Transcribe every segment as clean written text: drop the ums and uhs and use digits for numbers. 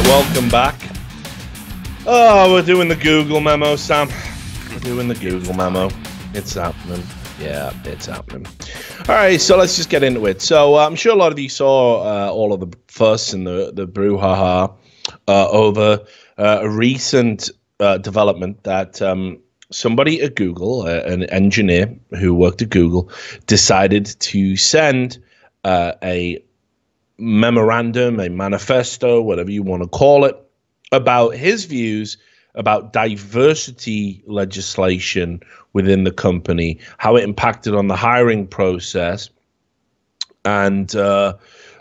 welcome back. Oh, we're doing the Google memo, Sam. We're doing the Google memo. It's happening. Yeah, it's happening. All right, so let's just get into it. So I'm sure a lot of you saw all of the fuss and the brouhaha over a recent development that somebody at Google, an engineer who worked at Google, decided to send a memorandum, a manifesto, whatever you want to call it, about his views about diversity legislation within the company, how it impacted on the hiring process, and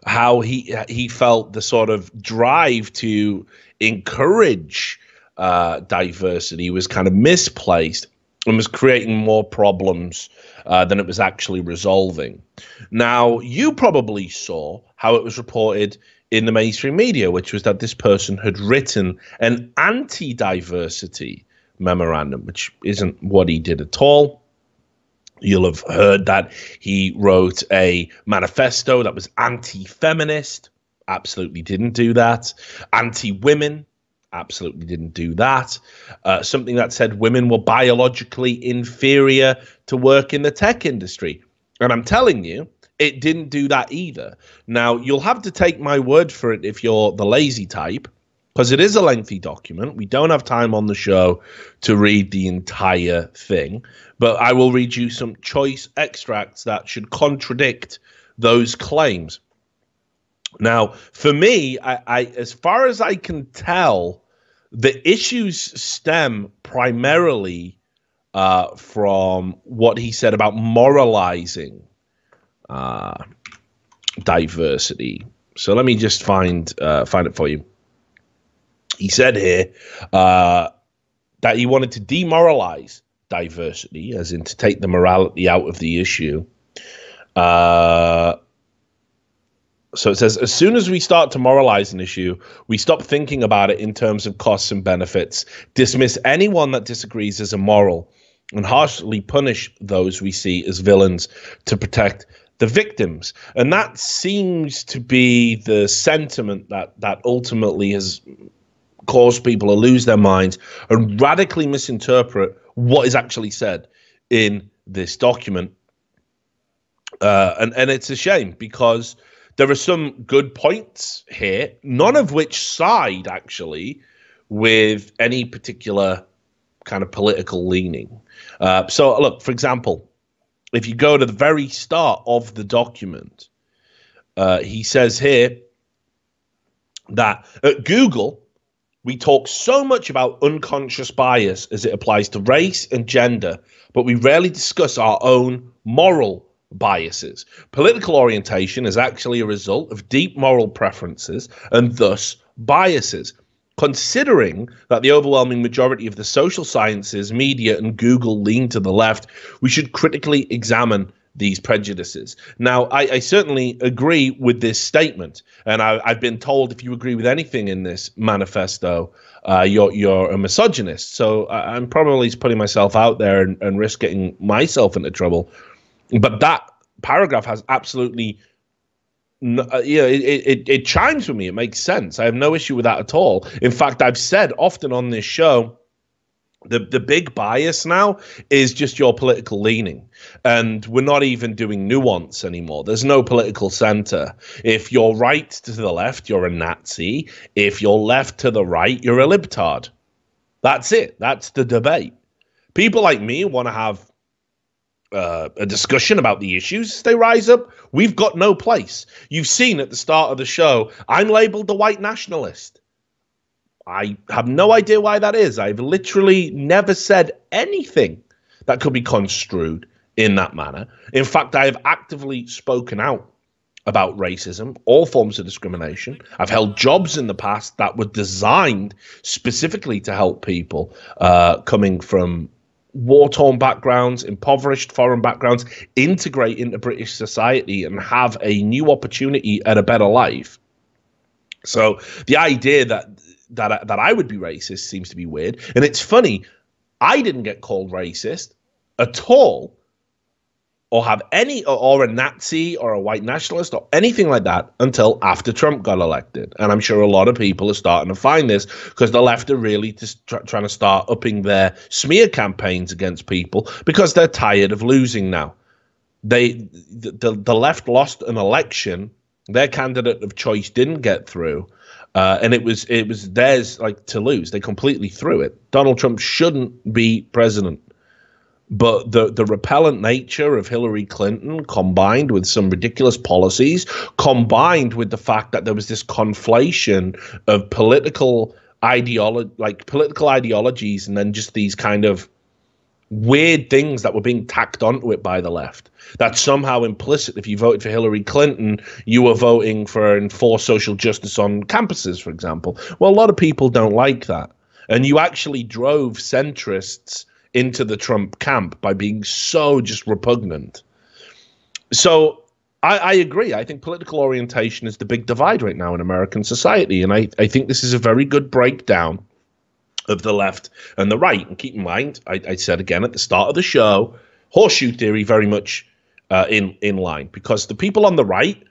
how he felt the sort of drive to encourage diversity was kind of misplaced and was creating more problems than it was actually resolving. Now, you probably saw how it was reported in the mainstream media, which was that this person had written an anti-diversity memorandum, which isn't what he did at all. You'll have heard that he wrote a manifesto that was anti-feminist. Absolutely didn't do that. Anti-women. Absolutely didn't do that. Something that said women were biologically inferior to work in the tech industry. And I'm telling you, it didn't do that either. Now, you'll have to take my word for it if you're the lazy type, because it is a lengthy document. We don't have time on the show to read the entire thing, but I will read you some choice extracts that should contradict those claims. Now, for me, I as far as I can tell, the issues stem primarily from what he said about moralizing diversity. So let me just find it for you. He said here that he wanted to demoralize diversity, as in to take the morality out of the issue. So it says, as soon as we start to moralize an issue, we stop thinking about it in terms of costs and benefits, dismiss anyone that disagrees as immoral, and harshly punish those we see as villains to protect the victims. And that seems to be the sentiment that ultimately has caused people to lose their minds and radically misinterpret what is actually said in this document. And it's a shame, because there are some good points here, none of which side actually with any particular kind of political leaning. So look, for example, if you go to the very start of the document, he says here that at Google, we talk so much about unconscious bias as it applies to race and gender, but we rarely discuss our own moral biases. Political orientation is actually a result of deep moral preferences and thus biases. Considering that the overwhelming majority of the social sciences, media, and Google lean to the left, we should critically examine these prejudices. Now, I certainly agree with this statement, and I've been told if you agree with anything in this manifesto, you're a misogynist. So I'm probably putting myself out there and risk getting myself into trouble. But that paragraph has absolutely, it chimes with me. It makes sense. I have no issue with that at all. In fact, I've said often on this show, the big bias now is just your political leaning. And we're not even doing nuance anymore. There's no political center. If you're right to the left, you're a Nazi. If you're left to the right, you're a libtard. That's it. That's the debate. People like me want to have a discussion about the issues they rise up. We've got no place. You've seen at the start of the show, I'm labeled the white nationalist. I have no idea why that is. I've literally never said anything that could be construed in that manner. In fact, I have actively spoken out about racism, all forms of discrimination. I've held jobs in the past that were designed specifically to help people coming from war-torn backgrounds, impoverished foreign backgrounds, integrate into British society and have a new opportunity at a better life. So the idea that I would be racist seems to be weird. And it's funny, I didn't get called racist at all or have any, or a Nazi or a white nationalist or anything like that until after Trump got elected. And I'm sure a lot of people are starting to find this because the left are really just trying to start upping their smear campaigns against people because they're tired of losing now. The left lost an election. Their candidate of choice didn't get through. And it was theirs, like, to lose. They completely threw it. Donald Trump shouldn't be president. But the repellent nature of Hillary Clinton, combined with some ridiculous policies, combined with the fact that there was this conflation of political ideologies, and then just these kind of weird things that were being tacked onto it by the left. That somehow implicit, if you voted for Hillary Clinton, you were voting for enforced social justice on campuses, for example. Well, a lot of people don't like that. And you actually drove centrists into the Trump camp by being so just repugnant. So I agree. I think political orientation is the big divide right now in American society. And I think this is a very good breakdown of the left and the right. And keep in mind, I said again at the start of the show, horseshoe theory very much in line. Because the people on the right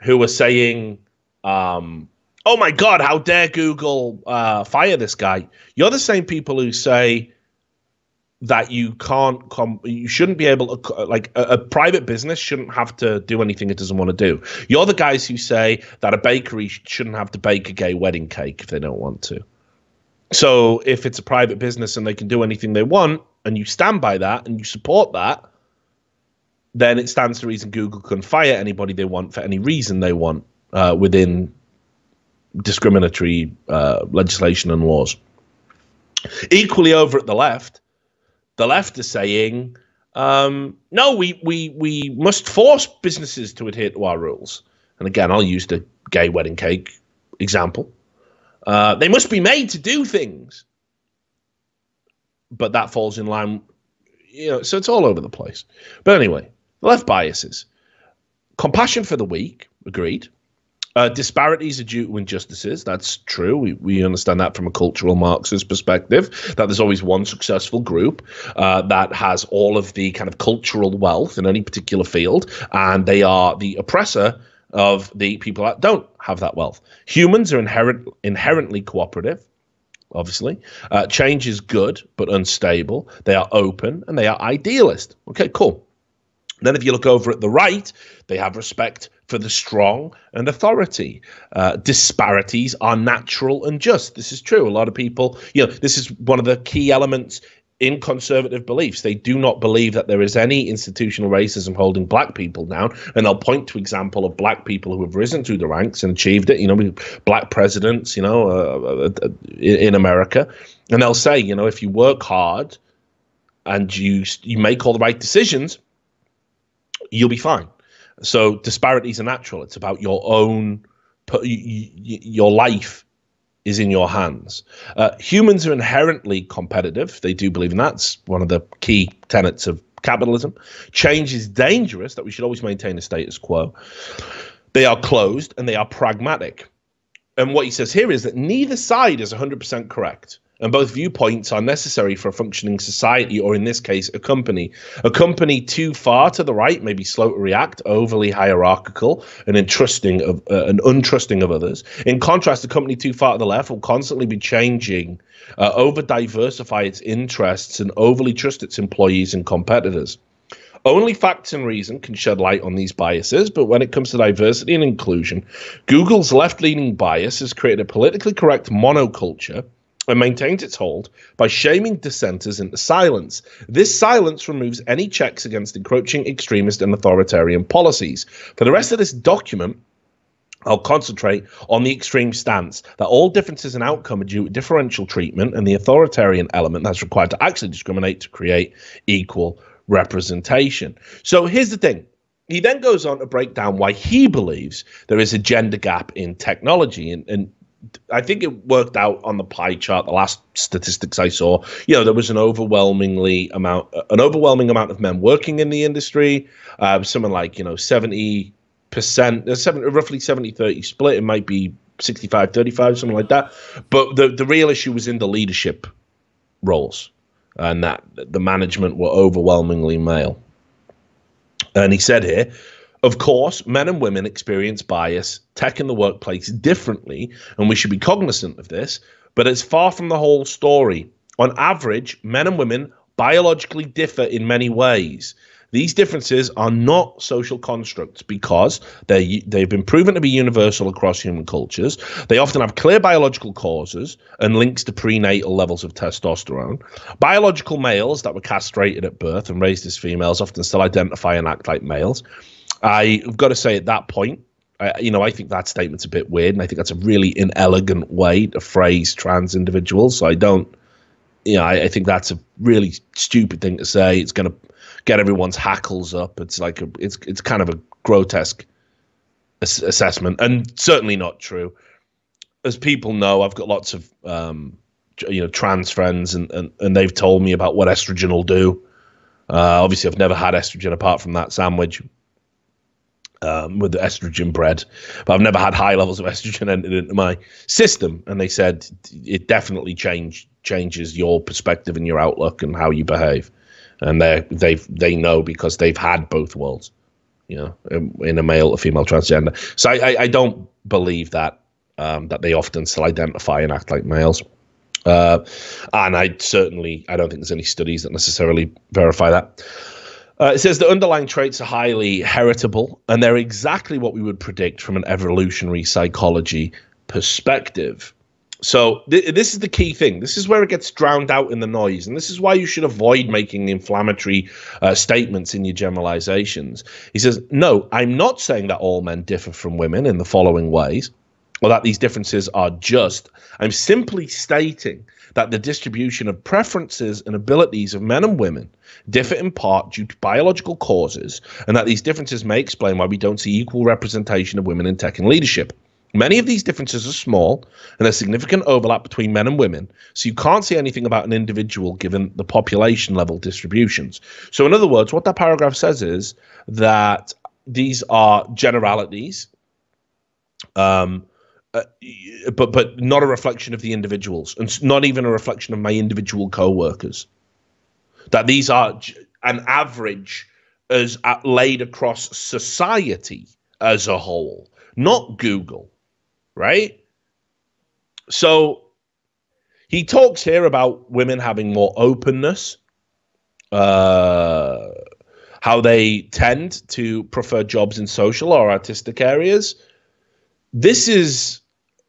who are saying, oh my God, how dare Google fire this guy? You're the same people who say that you shouldn't be able to, like, a private business shouldn't have to do anything it doesn't want to do. You're the guys who say that a bakery shouldn't have to bake a gay wedding cake if they don't want to. So if it's a private business and they can do anything they want, and you stand by that and you support that, then it stands to reason Google can fire anybody they want for any reason they want within discriminatory legislation and laws. Equally over at the left is saying, no, we must force businesses to adhere to our rules. And again, I'll use the gay wedding cake example. They must be made to do things. But that falls in line, so it's all over the place. But anyway, the left biases. Compassion for the weak, agreed. Disparities are due to injustices. That's true. We understand that from a cultural Marxist perspective, that there's always one successful group that has all of the kind of cultural wealth in any particular field, and they are the oppressor of the people that don't have that wealth. Humans are inherently cooperative, obviously. Change is good, but unstable. They are open, and they are idealist. Okay, cool. Then if you look over at the right, they have respect for the strong and authority. Disparities are natural and just. This is true. A lot of people, this is one of the key elements in conservative beliefs. They do not believe that there is any institutional racism holding black people down. And they'll point to example of black people who have risen through the ranks and achieved it, black presidents, in America. And they'll say, if you work hard and you make all the right decisions, you'll be fine. So disparities are natural. It's about your own, your life is in your hands. Humans are inherently competitive. They do believe in that. It's one of the key tenets of capitalism. Change is dangerous, that we should always maintain a status quo. They are closed and they are pragmatic. And what he says here is that neither side is 100% correct. And both viewpoints are necessary for a functioning society, or in this case, a company. A company too far to the right may be slow to react, overly hierarchical, and untrusting of others. In contrast, a company too far to the left will constantly be changing, over-diversify its interests, and overly trust its employees and competitors. Only facts and reason can shed light on these biases, but when it comes to diversity and inclusion, Google's left-leaning bias has created a politically correct monoculture and maintains its hold by shaming dissenters into silence. This silence removes any checks against encroaching extremist and authoritarian policies. For the rest of this document, I'll concentrate on the extreme stance that all differences in outcome are due to differential treatment and the authoritarian element that's required to actually discriminate to create equal representation. So here's the thing. He then goes on to break down why he believes there is a gender gap in technology, and I think it worked out on the pie chart. The last statistics I saw, there was an overwhelming amount of men working in the industry. Something like 70%, roughly 70-30 split. It might be 65-35, something like that. But the real issue was in the leadership roles, and that the management were overwhelmingly male. And he said here, of course, men and women experience bias, tech in the workplace differently, and we should be cognizant of this, but it's far from the whole story. On average, men and women biologically differ in many ways. These differences are not social constructs because they've been proven to be universal across human cultures. They often have clear biological causes and links to prenatal levels of testosterone. Biological males that were castrated at birth and raised as females often still identify and act like males. I've got to say at that point, I think that statement's a bit weird, and I think that's a really inelegant way to phrase trans individuals. So I don't, I think that's a really stupid thing to say. It's going to get everyone's hackles up. It's like it's kind of a grotesque assessment, and certainly not true. As people know, I've got lots of trans friends, and they've told me about what estrogen will do. Obviously, I've never had estrogen apart from that sandwich with the estrogen bread, but I've never had high levels of estrogen entered into my system. And they said it definitely changes your perspective and your outlook and how you behave. And they know because they've had both worlds, in a male or female transgender. So I don't believe that they often still identify and act like males. And I don't think there's any studies that necessarily verify that. It says the underlying traits are highly heritable, and they're exactly what we would predict from an evolutionary psychology perspective. So this is the key thing. This is where it gets drowned out in the noise, and this is why you should avoid making inflammatory statements in your generalizations. He says, no, I'm not saying that all men differ from women in the following ways, or that these differences are just. I'm simply stating that the distribution of preferences and abilities of men and women differ in part due to biological causes, and that these differences may explain why we don't see equal representation of women in tech and leadership. Many of these differences are small, and there's significant overlap between men and women, so you can't say anything about an individual given the population level distributions. So in other words, what that paragraph says is that these are generalities, but not a reflection of the individuals, and not even a reflection of my individual co-workers. That these are an average as laid across society as a whole, not Google. Right? So he talks here about women having more openness, how they tend to prefer jobs in social or artistic areas. This is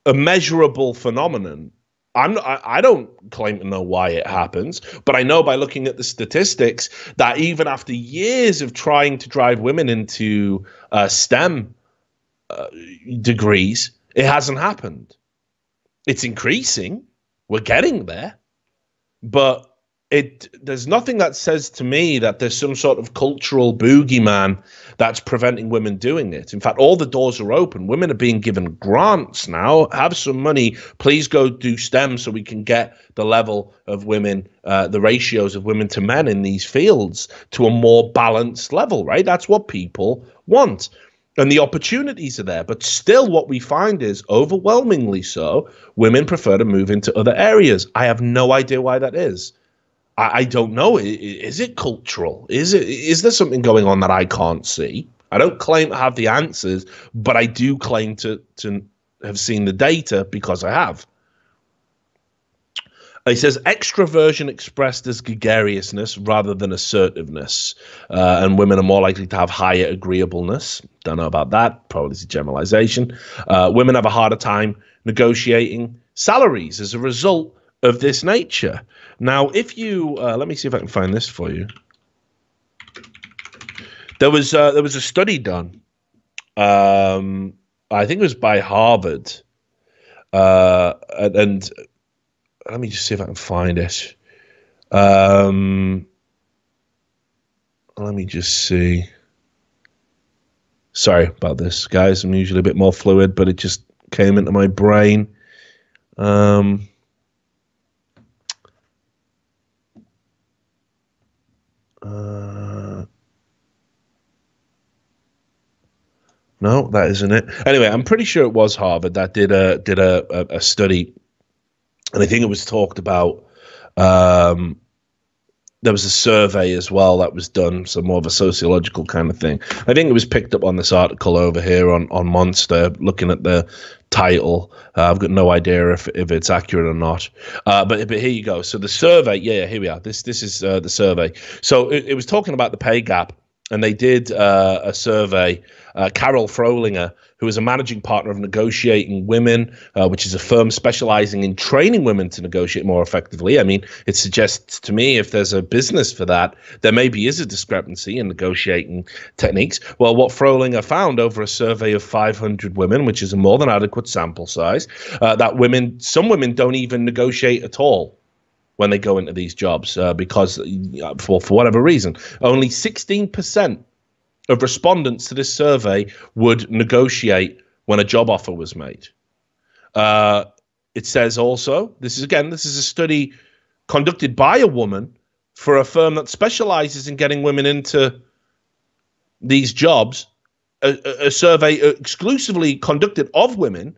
a measurable phenomenon. I don't claim to know why it happens, but I know by looking at the statistics that even after years of trying to drive women into STEM degrees, it hasn't happened. It's increasing. We're getting there. But there's nothing that says to me that there's some sort of cultural boogeyman that's preventing women doing it. In fact, all the doors are open. Women are being given grants now. Have some money. Please go do STEM so we can get the level of women, the ratios of women to men in these fields to a more balanced level, right? That's what people want. And the opportunities are there, but still what we find is overwhelmingly so, women prefer to move into other areas. I have no idea why that is. I don't know. Is it cultural? Is there something going on that I can't see? I don't claim to have the answers, but I do claim to have seen the data because I have. He says extroversion expressed as gregariousness rather than assertiveness, and women are more likely to have higher agreeableness. Don't know about that. Probably is a generalization. Women have a harder time negotiating salaries as a result of this nature. Now, if you let me see if I can find this for you. There was a study done. I think it was by Harvard, and let me just see if I can find it. Let me just see. Sorry about this, guys. I'm usually a bit more fluid, but it just came into my brain. No, that isn't it. Anyway, I'm pretty sure it was Harvard that did a study, and I think it was talked about there was a survey as well that was done, so more of a sociological kind of thing. I think it was picked up on this article over here on Monster, looking at the title. I've got no idea if it's accurate or not. But here you go. So the survey, yeah, here we are. This is the survey. So it was talking about the pay gap, and they did a survey. Carol Frolinger, who is a managing partner of Negotiating Women, which is a firm specializing in training women to negotiate more effectively. I mean, it suggests to me if there's a business for that, there maybe is a discrepancy in negotiating techniques. Well, what Frolinger found over a survey of 500 women, which is a more than adequate sample size, that some women don't even negotiate at all when they go into these jobs because for whatever reason, only 16% of respondents to this survey would negotiate when a job offer was made. It says also, this is a study conducted by a woman for a firm that specializes in getting women into these jobs, a survey exclusively conducted of women.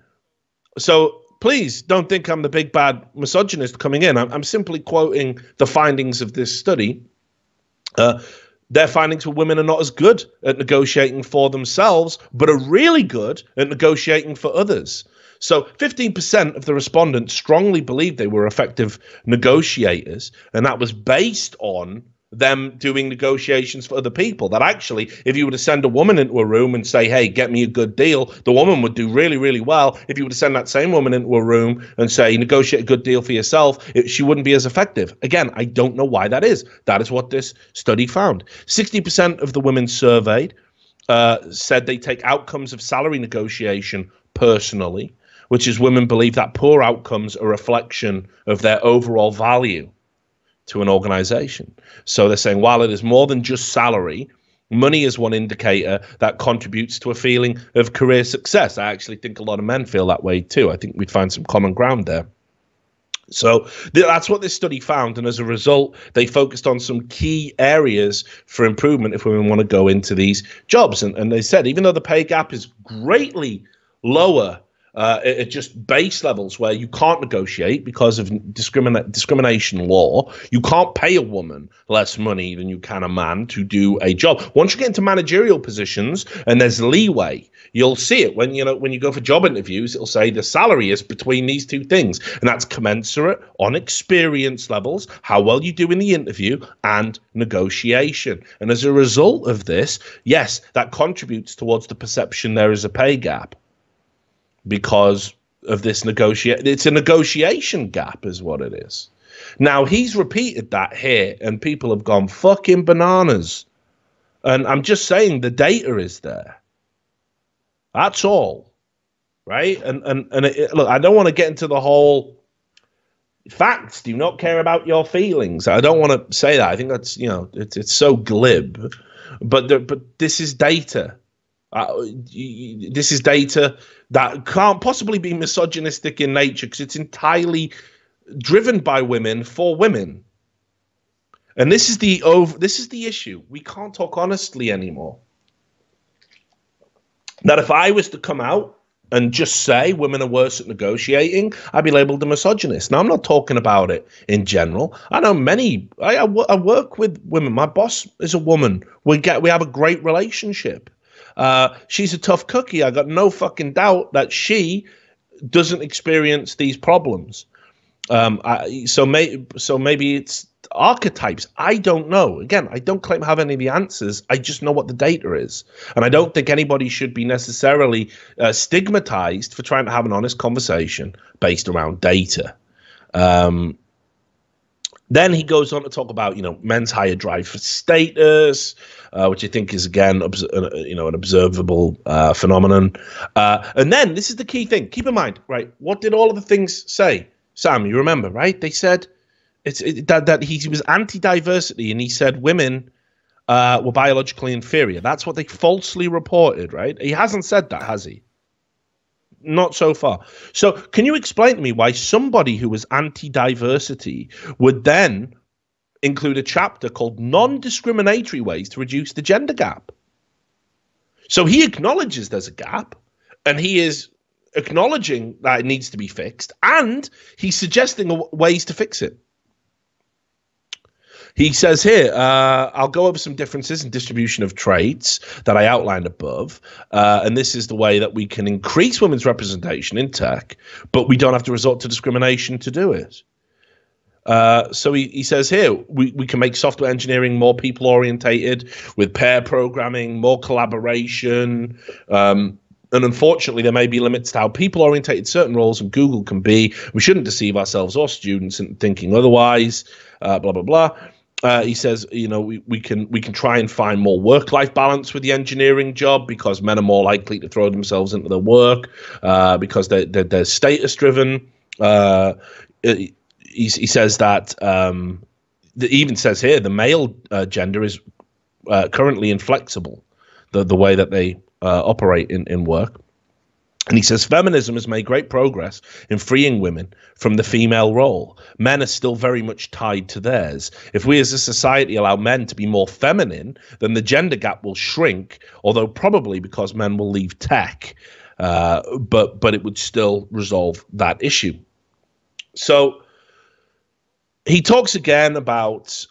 So please don't think I'm the big bad misogynist coming in. I'm simply quoting the findings of this study. Their findings were women are not as good at negotiating for themselves, but are really good at negotiating for others. So 15% of the respondents strongly believed they were effective negotiators, and that was based on them doing negotiations for other people. That actually, if you were to send a woman into a room and say, hey, get me a good deal, the woman would do really, really well. If you were to send that same woman into a room and say, negotiate a good deal for yourself, she wouldn't be as effective. Again, I don't know why that is. That is what this study found. 60% of the women surveyed said they take outcomes of salary negotiation personally, which is women believe that poor outcomes are a reflection of their overall value to an organization. So they're saying, while it is more than just salary, money is one indicator that contributes to a feeling of career success. I actually think a lot of men feel that way too. I think we'd find some common ground there. So that's what this study found. And as a result, they focused on some key areas for improvement if women want to go into these jobs. And they said, even though the pay gap is greatly lower at just base levels where you can't negotiate because of discrimination law, you can't pay a woman less money than you can a man to do a job. Once you get into managerial positions and there's leeway, you'll see it when you go for job interviews. It'll say the salary is between these two things, and that's commensurate on experience levels, how well you do in the interview, and negotiation. And as a result of this, yes, that contributes towards the perception there is a pay gap. Because of this it's a negotiation gap is what it is. Now, he's repeated that here, and people have gone fucking bananas. And I'm just saying the data is there. That's all, right? And look, I don't want to get into the whole facts do not care about your feelings. I don't want to say that. I think that's, it's so glib. But this is data. This is data that can't possibly be misogynistic in nature because it's entirely driven by women for women. And this is the issue. We can't talk honestly anymore. That if I was to come out and just say women are worse at negotiating, I'd be labeled a misogynist. Now, I'm not talking about it in general. I know I work with women. My boss is a woman. We have a great relationship. She's a tough cookie. I got no fucking doubt that she doesn't experience these problems. So maybe it's archetypes. I don't know. Again, I don't claim to have any of the answers. I just know what the data is. And I don't think anybody should be necessarily stigmatized for trying to have an honest conversation based around data. Then he goes on to talk about, men's higher drive for status, which I think is, again, an observable phenomenon. And then this is the key thing. Keep in mind, right, what did all of the things say? Sam, you remember, right? They said that he was anti-diversity, and he said women were biologically inferior. That's what they falsely reported, right? He hasn't said that, has he? Not so far. So can you explain to me why somebody who was anti-diversity would then include a chapter called non-discriminatory ways to reduce the gender gap? So he acknowledges there's a gap, and he is acknowledging that it needs to be fixed, and he's suggesting ways to fix it. He says here, I'll go over some differences in distribution of traits that I outlined above. And this is the way that we can increase women's representation in tech, but we don't have to resort to discrimination to do it. So he says here, we can make software engineering more people-orientated with pair programming, more collaboration. And unfortunately, there may be limits to how people-orientated certain roles in Google can be. We shouldn't deceive ourselves or students in thinking otherwise, blah, blah, blah. He says, we can try and find more work-life balance with the engineering job because men are more likely to throw themselves into their work because they're status-driven. He says that it even says here the male gender is currently inflexible, the way that they operate in work. And he says feminism has made great progress in freeing women from the female role. Men are still very much tied to theirs. If we as a society allow men to be more feminine, then the gender gap will shrink, although probably because men will leave tech. But it would still resolve that issue. So he talks again about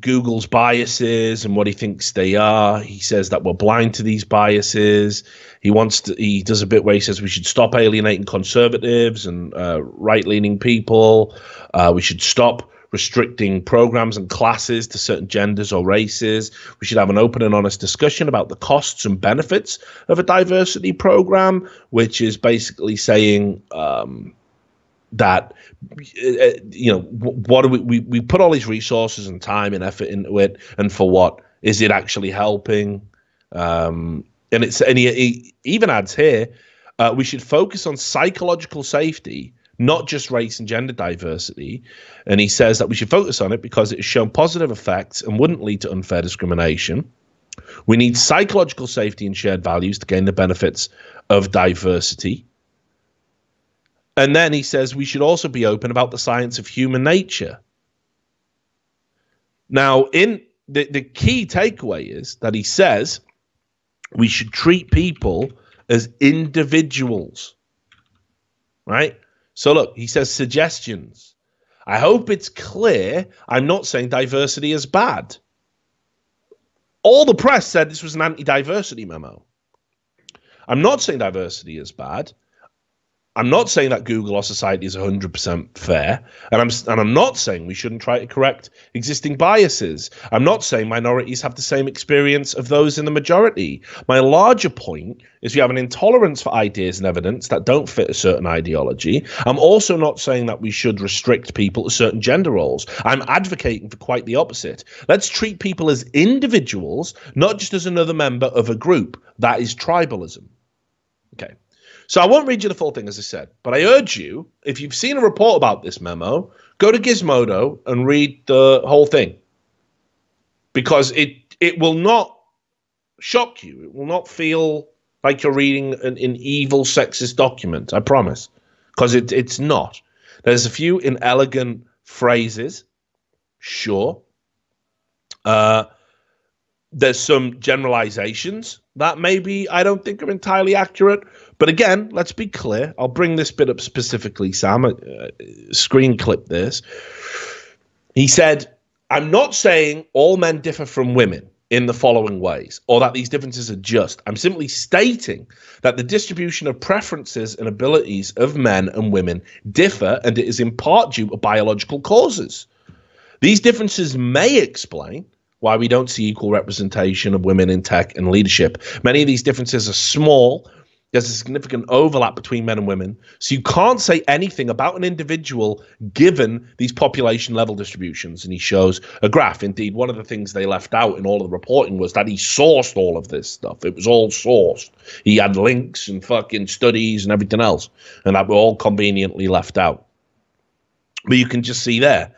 Google's biases and what he thinks they are. He says that we're blind to these biases. He does a bit where he says we should stop alienating conservatives and right-leaning people. We should stop restricting programs and classes to certain genders or races. We should have an open and honest discussion about the costs and benefits of a diversity program, which is basically saying that what do we put all these resources and time and effort into it, and for what? Is it actually helping? And he even adds here, we should focus on psychological safety, not just race and gender diversity. And he says that we should focus on it because it has shown positive effects and wouldn't lead to unfair discrimination. We need psychological safety and shared values to gain the benefits of diversity. And then he says we should also be open about the science of human nature. Now, in the key takeaway is that he says we should treat people as individuals, right? So look, he says suggestions. I hope it's clear I'm not saying diversity is bad. All the press said this was an anti-diversity memo. I'm not saying diversity is bad. I'm not saying that Google or society is 100% fair, and I'm not saying we shouldn't try to correct existing biases. I'm not saying minorities have the same experience of those in the majority. My larger point is we have an intolerance for ideas and evidence that don't fit a certain ideology. I'm also not saying that we should restrict people to certain gender roles. I'm advocating for quite the opposite. Let's treat people as individuals, not just as another member of a group. That is tribalism. Okay. So I won't read you the full thing, as I said, but I urge you, if you've seen a report about this memo, go to Gizmodo and read the whole thing, because it will not shock you. It will not feel like you're reading an evil, sexist document, I promise, because it's not. There's a few inelegant phrases, sure. There's some generalizations that maybe I don't think are entirely accurate. But again, let's be clear. I'll bring this bit up specifically, Sam. Screen clip this. He said, I'm not saying all men differ from women in the following ways, or that these differences are just. I'm simply stating that the distribution of preferences and abilities of men and women differ, and it is in part due to biological causes. These differences may explain why we don't see equal representation of women in tech and leadership. Many of these differences are small. There's a significant overlap between men and women. So you can't say anything about an individual given these population level distributions. And he shows a graph. Indeed, one of the things they left out in all of the reporting was that he sourced all of this stuff. It was all sourced. He had links and fucking studies and everything else. And that were all conveniently left out. But you can just see there,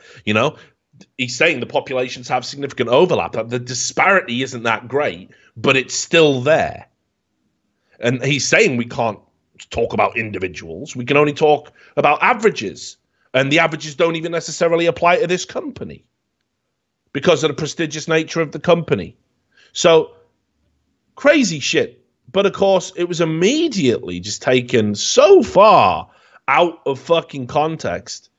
he's saying the populations have significant overlap. The disparity isn't that great, but it's still there. And he's saying we can't talk about individuals. We can only talk about averages. And the averages don't even necessarily apply to this company because of the prestigious nature of the company. So crazy shit. But of course, it was immediately just taken so far out of fucking context.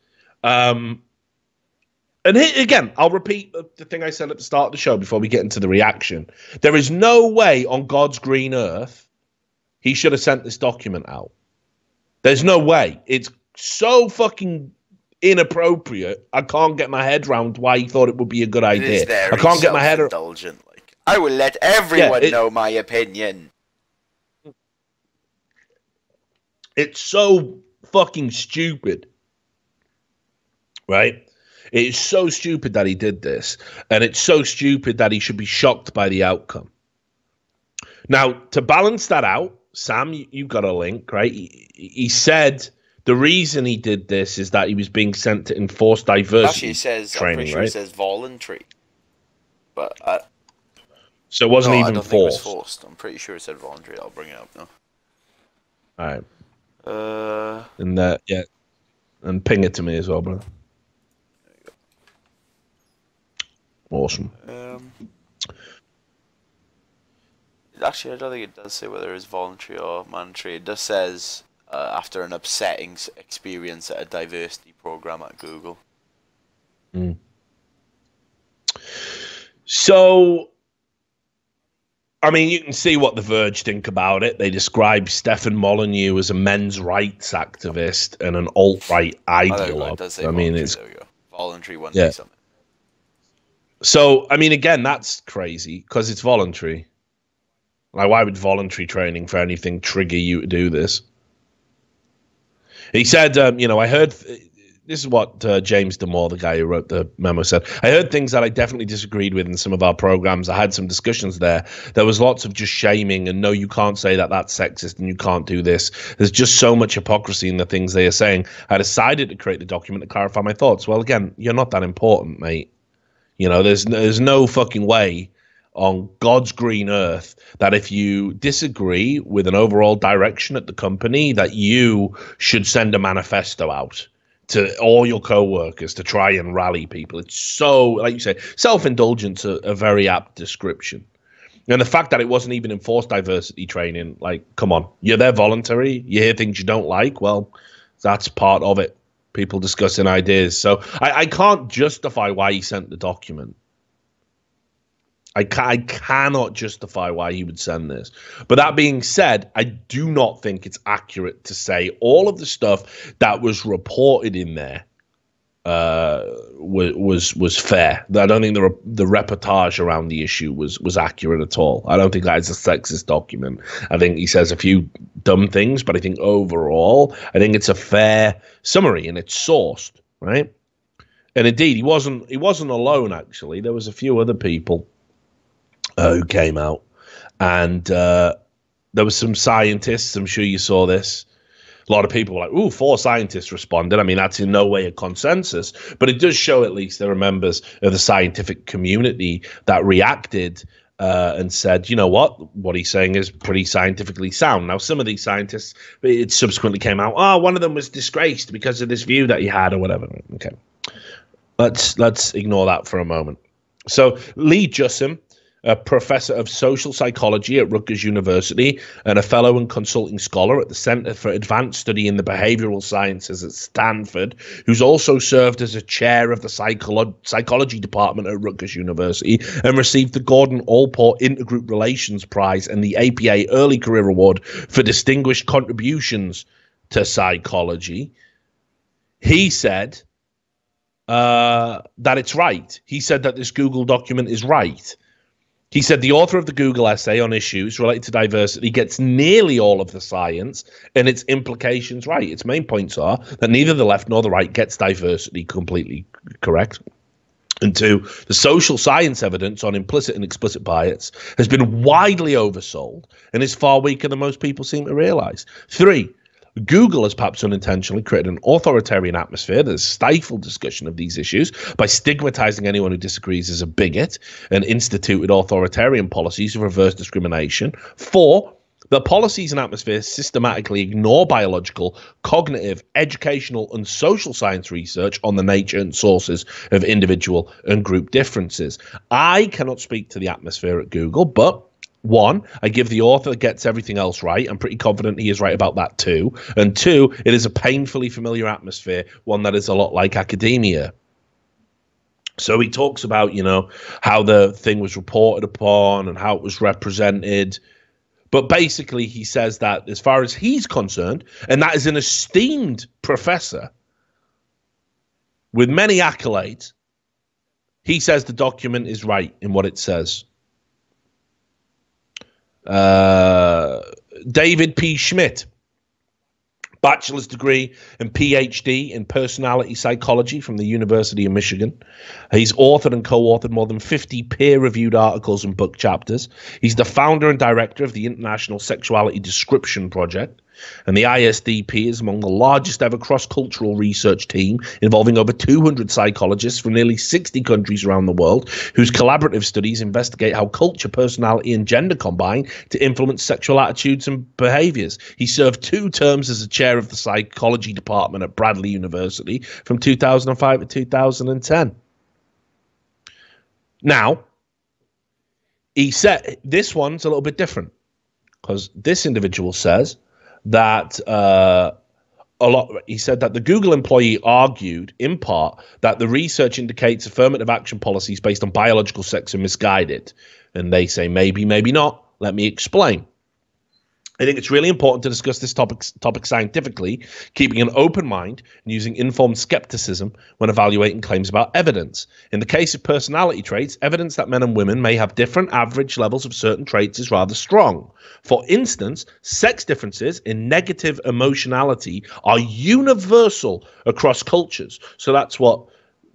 And again, I'll repeat the thing I said at the start of the show before we get into the reaction. There is no way on God's green earth he should have sent this document out. There's no way. It's so fucking inappropriate. I can't get my head around why he thought it would be a good idea. It is very I can't get my head around. Indulgent. Like, I will let everyone know my opinion. It's so fucking stupid, right? It is so stupid that he did this, and it's so stupid that he should be shocked by the outcome. Now, to balance that out, Sam, you got a link, right? He said the reason he did this is that he was being sent to enforce diversity training, I'm pretty sure right? It says voluntary, but so it wasn't even I don't think it was forced. I'm pretty sure it said voluntary. I'll bring it up now. All right. And ping it to me as well, brother. There you go. Awesome. Actually, I don't think it does say whether it's voluntary or mandatory. It just says after an upsetting experience at a diversity program at Google. So, I mean, you can see what The Verge think about it. They describe Stefan Molyneux as a men's rights activist and an alt-right ideologue. I mean, it's voluntary 1 something. So, I mean, again, that's crazy because it's voluntary. Like, why would voluntary training for anything trigger you to do this? He said, I heard, this is what James Damore, the guy who wrote the memo, said. I heard things that I definitely disagreed with in some of our programs. I had some discussions there. There was lots of just shaming and no, you can't say that that's sexist and you can't do this. There's just so much hypocrisy in the things they are saying. I decided to create the document to clarify my thoughts. Well, again, you're not that important, mate. There's no fucking way on God's green earth that if you disagree with an overall direction at the company that you should send a manifesto out to all your co-workers to try and rally people. It's so, like you say, self-indulgence, a very apt description. And the fact that it wasn't even enforced diversity training, like, come on, you're there voluntary, you hear things you don't like, well, that's part of it. People discussing ideas. So I can't justify why he sent the document. I cannot justify why he would send this. But that being said, I do not think it's accurate to say all of the stuff that was reported in there was fair. I don't think the reportage around the issue was accurate at all. I don't think that is a sexist document. I think he says a few dumb things, but I think overall, I think it's a fair summary and it's sourced, right? And indeed, he wasn't alone, actually. There was a few other people who came out, and there was some scientists. I'm sure you saw this. A lot of people were like, "Ooh, 4 scientists responded." I mean, that's in no way a consensus, but it does show at least there are members of the scientific community that reacted and said, "You know what he's saying is pretty scientifically sound." Now, some of these scientists, it subsequently came out, "Oh, one of them was disgraced because of this view that he had," or whatever. Okay, let's ignore that for a moment. So, Lee Jussim, a professor of social psychology at Rutgers University and a fellow and consulting scholar at the Center for Advanced Study in the Behavioral Sciences at Stanford, who's also served as a chair of the psychology department at Rutgers University and received the Gordon Allport Intergroup Relations Prize and the APA Early Career Award for distinguished contributions to psychology. He said that it's right. He said that this Google document is right. He said the author of the Google essay on issues related to diversity gets nearly all of the science and its implications right. Its main points are that neither the left nor the right gets diversity completely correct. And 2, the social science evidence on implicit and explicit bias has been widely oversold and is far weaker than most people seem to realize. 3, Google has perhaps unintentionally created an authoritarian atmosphere that has stifled discussion of these issues by stigmatizing anyone who disagrees as a bigot and instituted authoritarian policies of reverse discrimination. 4, the policies and atmosphere systematically ignore biological, cognitive, educational, and social science research on the nature and sources of individual and group differences. I cannot speak to the atmosphere at Google, but 1, I give the author that gets everything else right. I'm pretty confident he is right about that too. And 2, it is a painfully familiar atmosphere, one that is a lot like academia. So he talks about, how the thing was reported upon and how it was represented. But basically, he says that as far as he's concerned, and that is an esteemed professor with many accolades, he says the document is right in what it says. David P. Schmidt, bachelor's degree and PhD in personality psychology from the University of Michigan. He's authored and co-authored more than 50 peer-reviewed articles and book chapters. He's the founder and director of the International Sexuality Description Project. And the ISDP is among the largest ever cross-cultural research team involving over 200 psychologists from nearly 60 countries around the world, whose collaborative studies investigate how culture, personality, and gender combine to influence sexual attitudes and behaviors. He served 2 terms as a chair of the psychology department at Bradley University from 2005 to 2010. Now, he said this one's a little bit different because this individual says that he said that the Google employee argued in part that the research indicates affirmative action policies based on biological sex are misguided. And they say maybe, maybe not. Let me explain. I think it's really important to discuss this topic scientifically, keeping an open mind and using informed skepticism when evaluating claims about evidence. In the case of personality traits, evidence that men and women may have different average levels of certain traits is rather strong. For instance, sex differences in negative emotionality are universal across cultures. So that's what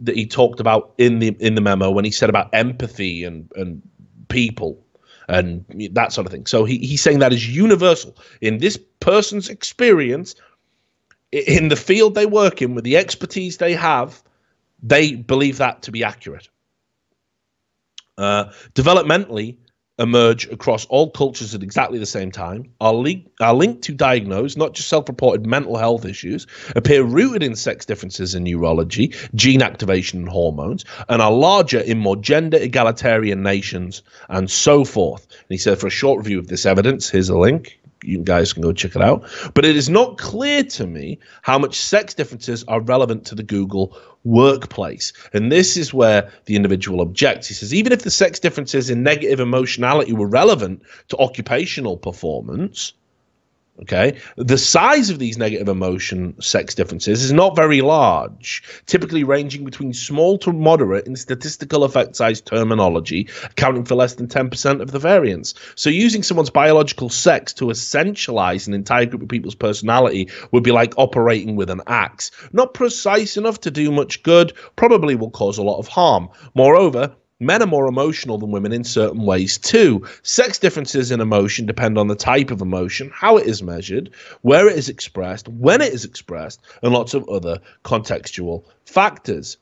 he talked about in the memo when he said about empathy and people and that sort of thing. So he's saying that is universal in this person's experience, in the field they work in, with the expertise they have. They believe that to be accurate. Developmentally emerge across all cultures at exactly the same time, are linked to diagnose, not just self-reported mental health issues, appear rooted in sex differences in neurology, gene activation and hormones, and are larger in more gender egalitarian nations, and so forth. And he said, for a short review of this evidence, here's a link. You guys can go check it out. But it is not clear to me how much sex differences are relevant to the Google workplace. And this is where the individual objects. He says, even if the sex differences in negative emotionality were relevant to occupational performance, okay, the size of these negative emotion sex differences is not very large, typically ranging between small to moderate in statistical effect size terminology, accounting for less than 10% of the variance. So using someone's biological sex to essentialize an entire group of people's personality would be like operating with an axe. Not precise enough to do much good, probably will cause a lot of harm. Moreover, men are more emotional than women in certain ways too. Sex differences in emotion depend on the type of emotion, how it is measured, where it is expressed, when it is expressed, and lots of other contextual factors.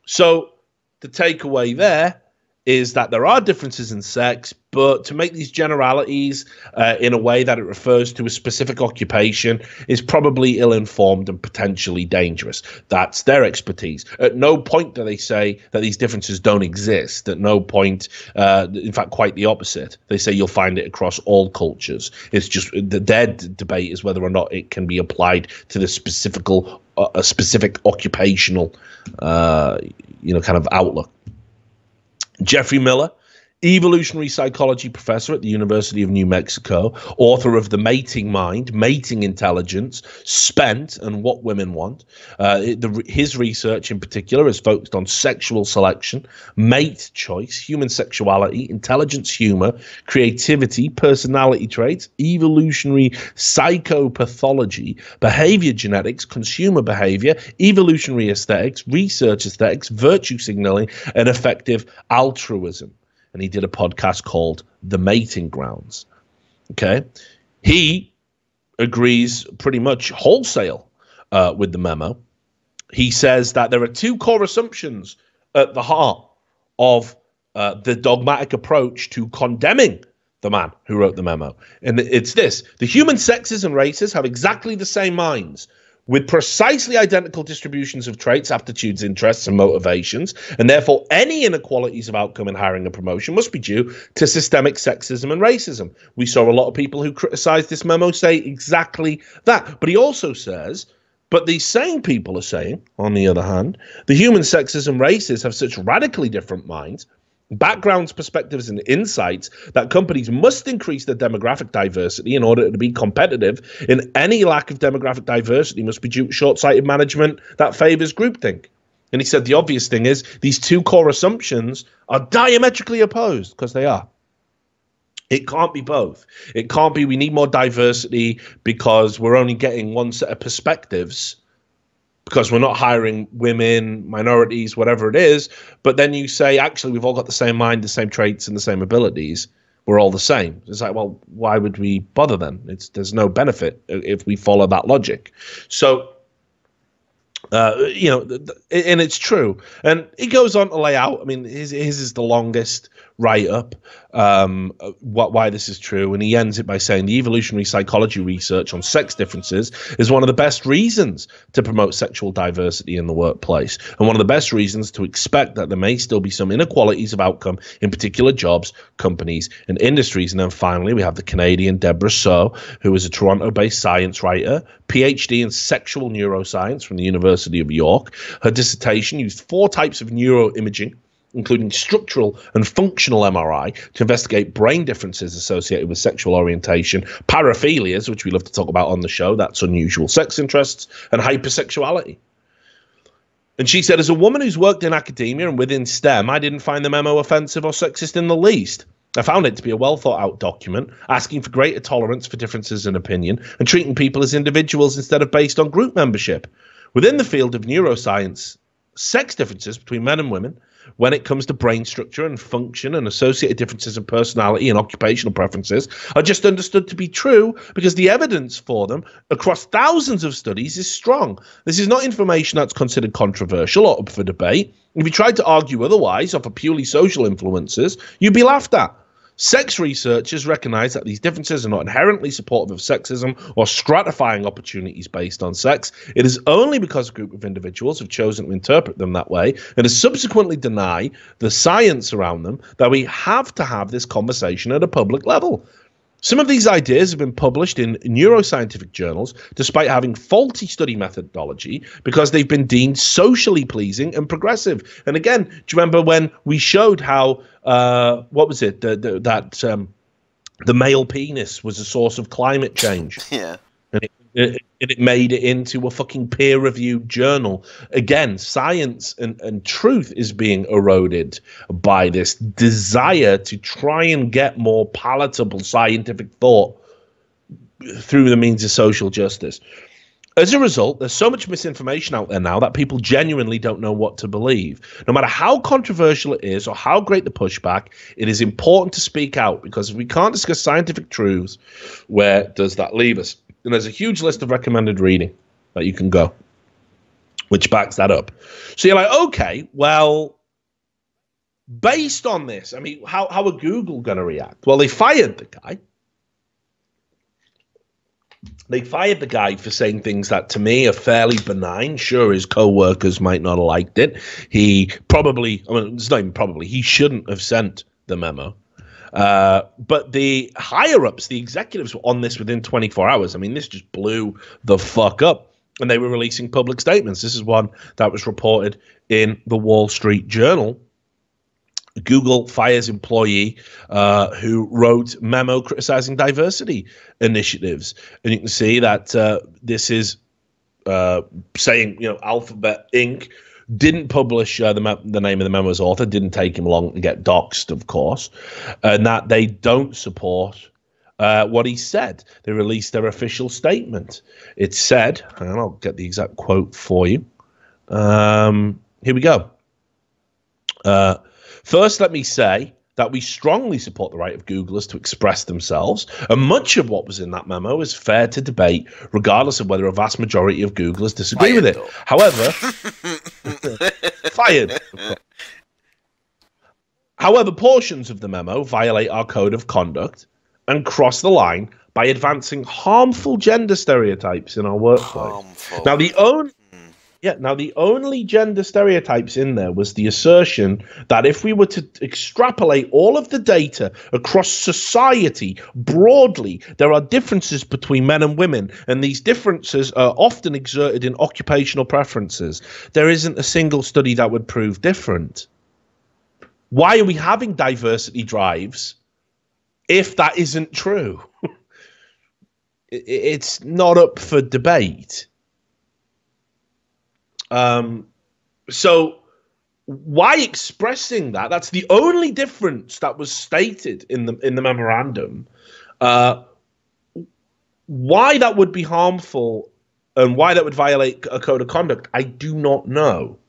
So the takeaway there is that there are differences in sex, but to make these generalities in a way that it refers to a specific occupation is probably ill-informed and potentially dangerous. That's their expertise. At no point do they say that these differences don't exist. At no point, in fact, quite the opposite. They say you'll find it across all cultures. It's just their debate is whether or not it can be applied to the specific occupational, kind of outlook. Jeffrey Miller, evolutionary psychology professor at the University of New Mexico, author of The Mating Mind, Mating Intelligence, Spent, and What Women Want. His research in particular is focused on sexual selection, mate choice, human sexuality, intelligence, humor, creativity, personality traits, evolutionary psychopathology, behavior genetics, consumer behavior, evolutionary aesthetics, research aesthetics, virtue signaling, and effective altruism. And he did a podcast called The Mating Grounds. Okay. He agrees pretty much wholesale with the memo. He says that there are 2 core assumptions at the heart of the dogmatic approach to condemning the man who wrote the memo. And it's this: the human sexes and races have exactly the same minds, with precisely identical distributions of traits, aptitudes, interests, and motivations, and therefore any inequalities of outcome in hiring and promotion must be due to systemic sexism and racism. We saw a lot of people who criticized this memo say exactly that. But he also says But these same people are saying, on the other hand, the human sexes and races have such radically different minds, backgrounds, perspectives, and insights that companies must increase their demographic diversity in order to be competitive, and any lack of demographic diversity must be due to short-sighted management that favors groupthink. And he said the obvious thing is these two core assumptions are diametrically opposed, because they are. It can't be both. It can't be we need more diversity because we're only getting one set of perspectives, because we're not hiring women, minorities, whatever it is. But then you say, actually, we've all got the same mind, the same traits, and the same abilities. We're all the same. It's like, well, why would we bother then? There's no benefit if we follow that logic. So, and it's true. And he goes on to lay out, I mean, his is the longest write-up, why this is true, and he ends it by saying the evolutionary psychology research on sex differences is one of the best reasons to promote sexual diversity in the workplace, and one of the best reasons to expect that there may still be some inequalities of outcome in particular jobs, companies, and industries. And then finally, we have the Canadian Deborah So, who is a Toronto-based science writer, PhD in sexual neuroscience from the University of York. Her dissertation used 4 types of neuroimaging, including structural and functional MRI, to investigate brain differences associated with sexual orientation, paraphilias, which we love to talk about on the show, that's unusual sex interests, and hypersexuality. And she said, as a woman who's worked in academia and within STEM, I didn't find the memo offensive or sexist in the least. I found it to be a well-thought-out document, asking for greater tolerance for differences in opinion and treating people as individuals instead of based on group membership. Within the field of neuroscience, sex differences between men and women, when it comes to brain structure and function and associated differences in personality and occupational preferences, are just understood to be true because the evidence for them across thousands of studies is strong. This is not information that's considered controversial or up for debate. If you tried to argue otherwise off of purely social influences, you'd be laughed at. Sex researchers recognize that these differences are not inherently supportive of sexism or stratifying opportunities based on sex. It is only because a group of individuals have chosen to interpret them that way and to subsequently deny the science around them that we have to have this conversation at a public level. Some of these ideas have been published in neuroscientific journals despite having faulty study methodology because they've been deemed socially pleasing and progressive. And again, do you remember when we showed how, what was it, the male penis was a source of climate change? Yeah. And it made it into a fucking peer-reviewed journal. Again, science and truth is being eroded by this desire to try and get more palatable scientific thought through the means of social justice. As a result, there's so much misinformation out there now that people genuinely don't know what to believe. No matter how controversial it is or how great the pushback, it is important to speak out, because if we can't discuss scientific truths, where does that leave us? And there's a huge list of recommended reading that you can go, which backs that up. So you're like, okay, well, based on this, I mean, how are Google going to react? Well, they fired the guy. They fired the guy for saying things that, to me, are fairly benign. Sure, his co-workers might not have liked it. He probably, I mean, it's not even probably, he shouldn't have sent the memo. But the higher-ups, the executives, were on this within 24 hours. I mean, this just blew the fuck up. And they were releasing public statements. This is one that was reported in the Wall Street Journal. Google fires employee who wrote memo criticizing diversity initiatives. And you can see that this is saying, you know, Alphabet Inc. didn't publish the name of the memo's author, didn't take him long to get doxxed, of course, and that they don't support what he said. They released their official statement. It said, and I'll get the exact quote for you. Here we go. First, let me say that we strongly support the right of Googlers to express themselves, and much of what was in that memo is fair to debate, regardless of whether a vast majority of Googlers disagree with it. However, fired. However, portions of the memo violate our code of conduct and cross the line by advancing harmful gender stereotypes in our workplace. Now, the only Yeah, now the only gender stereotypes in there was the assertion that if we were to extrapolate all of the data across society broadly, there are differences between men and women, and these differences are often exerted in occupational preferences. There isn't a single study that would prove different. Why are we having diversity drives if that isn't true? It's not up for debate. So why expressing that? That's the only difference that was stated in the memorandum. Why that would be harmful and why that would violate a code of conduct, I do not know.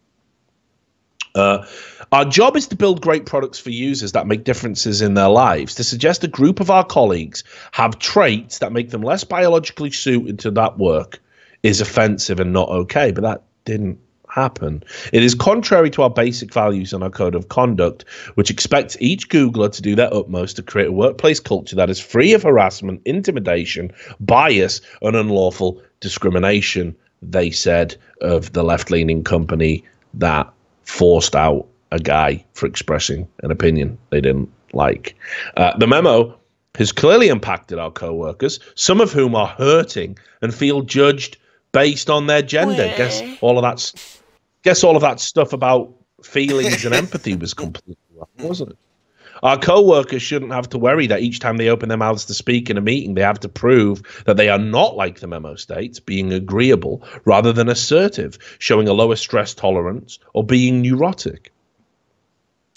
Our job is to build great products for users that make differences in their lives. To suggest a group of our colleagues have traits that make them less biologically suited to that work is offensive and not okay, but that didn't happen. It is contrary to our basic values and our code of conduct, which expects each Googler to do their utmost to create a workplace culture that is free of harassment, intimidation, bias, and unlawful discrimination, they said of the left-leaning company that forced out a guy for expressing an opinion they didn't like. The memo has clearly impacted our co-workers, some of whom are hurting and feel judged based on their gender. Guess all of that stuff about feelings and empathy was completely wrong, wasn't it? Our co-workers shouldn't have to worry that each time they open their mouths to speak in a meeting, they have to prove that they are not like the memo states, being agreeable rather than assertive, showing a lower stress tolerance, or being neurotic.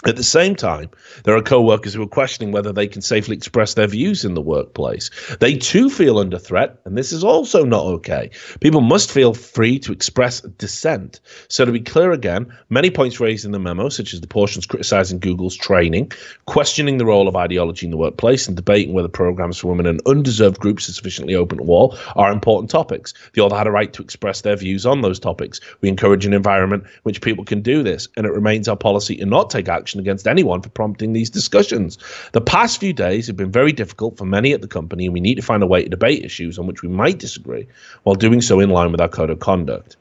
At the same time, there are co-workers who are questioning whether they can safely express their views in the workplace. They too feel under threat, and this is also not okay. People must feel free to express dissent. So to be clear again, many points raised in the memo, such as the portions criticizing Google's training, questioning the role of ideology in the workplace, and debating whether programs for women and undeserved groups are sufficiently open to all, are important topics. The author had a right to express their views on those topics. We encourage an environment in which people can do this, and it remains our policy to not take action against anyone for prompting these discussions. The past few days have been very difficult for many at the company, and we need to find a way to debate issues on which we might disagree while doing so in line with our code of conduct.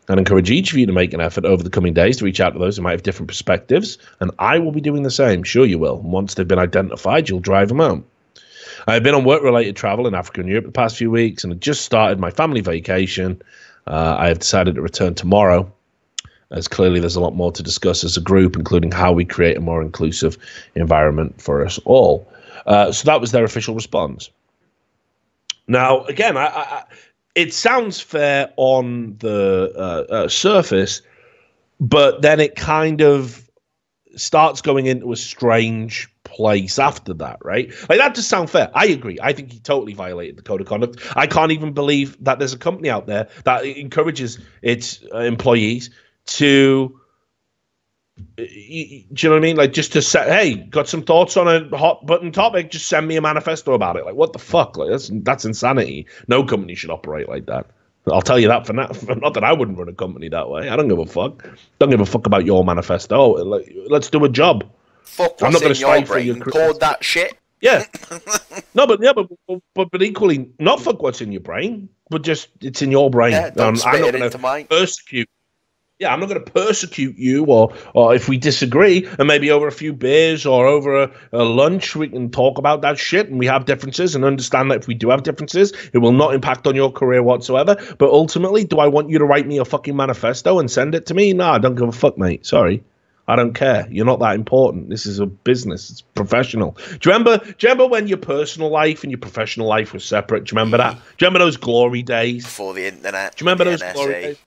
I'd encourage each of you to make an effort over the coming days to reach out to those who might have different perspectives, and I will be doing the same. Sure you will. And once they've been identified, you'll drive them home. I have been on work-related travel in Africa and Europe the past few weeks, and have just started my family vacation. I have decided to return tomorrow, as clearly there's a lot more to discuss as a group, including how we create a more inclusive environment for us all. So that was their official response. Now, again, it sounds fair on the surface, but then it kind of starts going into a strange place after that, right? Like, that does sound fair. I agree. I think he totally violated the code of conduct. I can't even believe that there's a company out there that encourages its employees to, do you know what I mean? Like, just to say, hey, got some thoughts on a hot button topic, just send me a manifesto about it. Like, what the fuck? Like, that's insanity. No company should operate like that. I'll tell you that for now. Not that I wouldn't run a company that way. I don't give a fuck. Don't give a fuck about your manifesto. Like, let's do a job. Fuck, I'm not going to strive for your code that shit. Yeah. No, but equally, not fuck what's in your brain, but just it's in your brain. Yeah, don't spit I'm not it into mine. Persecute. Yeah, I'm not going to persecute you, or if we disagree, and maybe over a few beers or over a lunch, we can talk about that shit, and we have differences, and understand that if we do have differences, it will not impact on your career whatsoever. But ultimately, do I want you to write me a fucking manifesto and send it to me? No, I don't give a fuck, mate. Sorry. I don't care. You're not that important. This is a business. It's professional. Do you remember when your personal life and your professional life was separate? Do you remember that? Do you remember those glory days? Before the internet. Do you remember those glory days?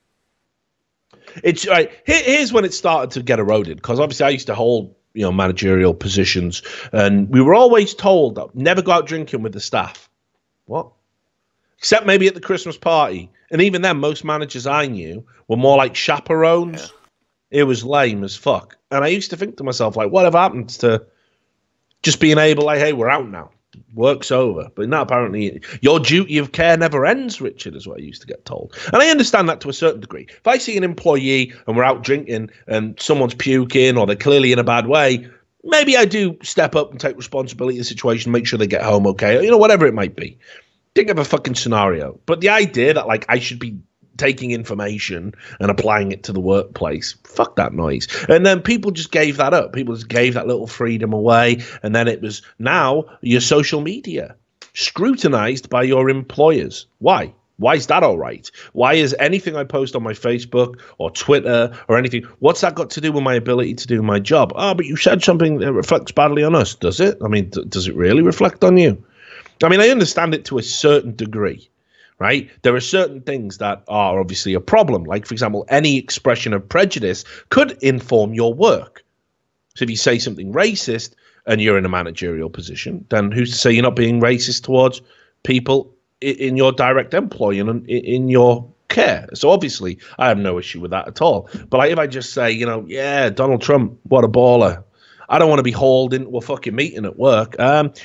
It's right. Here's when it started to get eroded, because obviously I used to hold, managerial positions, and we were always told that never go out drinking with the staff. What? Except maybe at the Christmas party, and even then, most managers I knew were more like chaperones. Yeah. It was lame as fuck, and I used to think to myself, like, whatever happens to just being able, like, hey, we're out now. Work's over. But now apparently your duty of care never ends, Richard, is what I used to get told. And I understand that to a certain degree. If I see an employee and we're out drinking and someone's puking or they're clearly in a bad way, maybe I do step up and take responsibility of the situation, make sure they get home okay, whatever it might be. Think of a fucking scenario. But the idea that, like, I should be taking information and applying it to the workplace. Fuck that noise. And then people just gave that up. People just gave that little freedom away. And then it was now your social media scrutinized by your employers. Why? Why is that all right? Why is anything I post on my Facebook or Twitter or anything, what's that got to do with my ability to do my job? Oh, but you said something that reflects badly on us. Does it? I mean, does it really reflect on you? I mean, I understand it to a certain degree, right? There are certain things that are obviously a problem. Like, for example, any expression of prejudice could inform your work. So if you say something racist and you're in a managerial position, then who's to say you're not being racist towards people in your direct employ and in your care? So obviously I have no issue with that at all. But like if I just say, you know, yeah, Donald Trump, what a baller, I don't want to be hauled into a fucking meeting at work.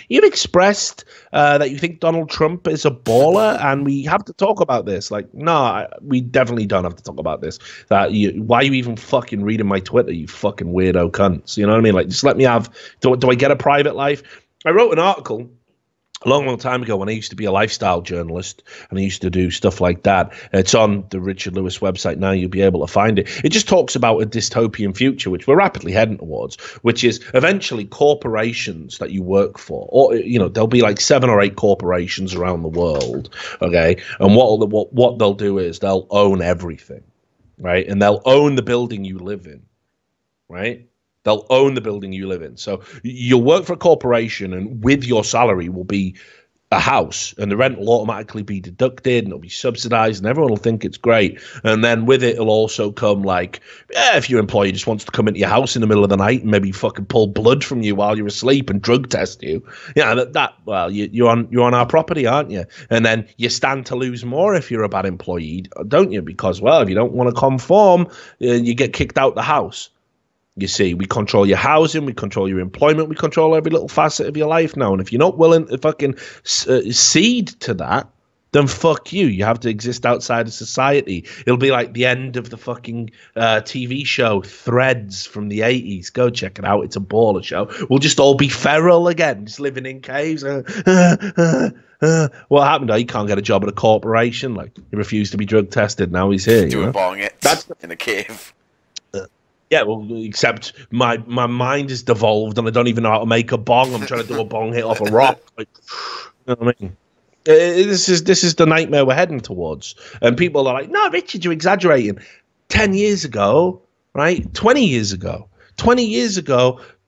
You've expressed that you think Donald Trump is a baller and we have to talk about this. Like, no, we definitely don't have to talk about this. Why are you even fucking reading my Twitter, you fucking weirdo cunts? You know what I mean? Like, just let me have, do I get a private life? I wrote an article a long time ago when I used to be a lifestyle journalist and I used to do stuff like that. It's on the Richard Lewis website now. You'll be able to find it. It just talks about a dystopian future, which we're rapidly heading towards, which is eventually corporations that you work for, or, you know, there'll be like 7 or 8 corporations around the world. Okay. And what they'll do is they'll own everything, right? And they'll own the building you live in, right? They'll own the building you live in. So you'll work for a corporation and with your salary will be a house and the rent will automatically be deducted and it'll be subsidized and everyone will think it's great. And then with it, it'll also come like, yeah, if your employee just wants to come into your house in the middle of the night and maybe fucking pull blood from you while you're asleep and drug test you. Yeah, well, you're on our property, aren't you? And then you stand to lose more if you're a bad employee, don't you? Because, well, if you don't want to conform, you get kicked out the house. You see, we control your housing, we control your employment, we control every little facet of your life now. And if you're not willing to fucking cede to that, then fuck you. You have to exist outside of society. It'll be like the end of the fucking TV show Threads from the 80s. Go check it out. It's a baller show. We'll just all be feral again, just living in caves. What happened? Oh, he can't get a job at a corporation. Like, he refused to be drug tested. Now he's here. Doing bong it in a cave. Yeah, well, except my mind is devolved and I don't even know how to make a bong. I'm trying to do a bong hit off a rock. Like, you know what I mean? This is the nightmare we're heading towards. And people are like, no, Richard, you're exaggerating. 10 years ago, right? 20 years ago,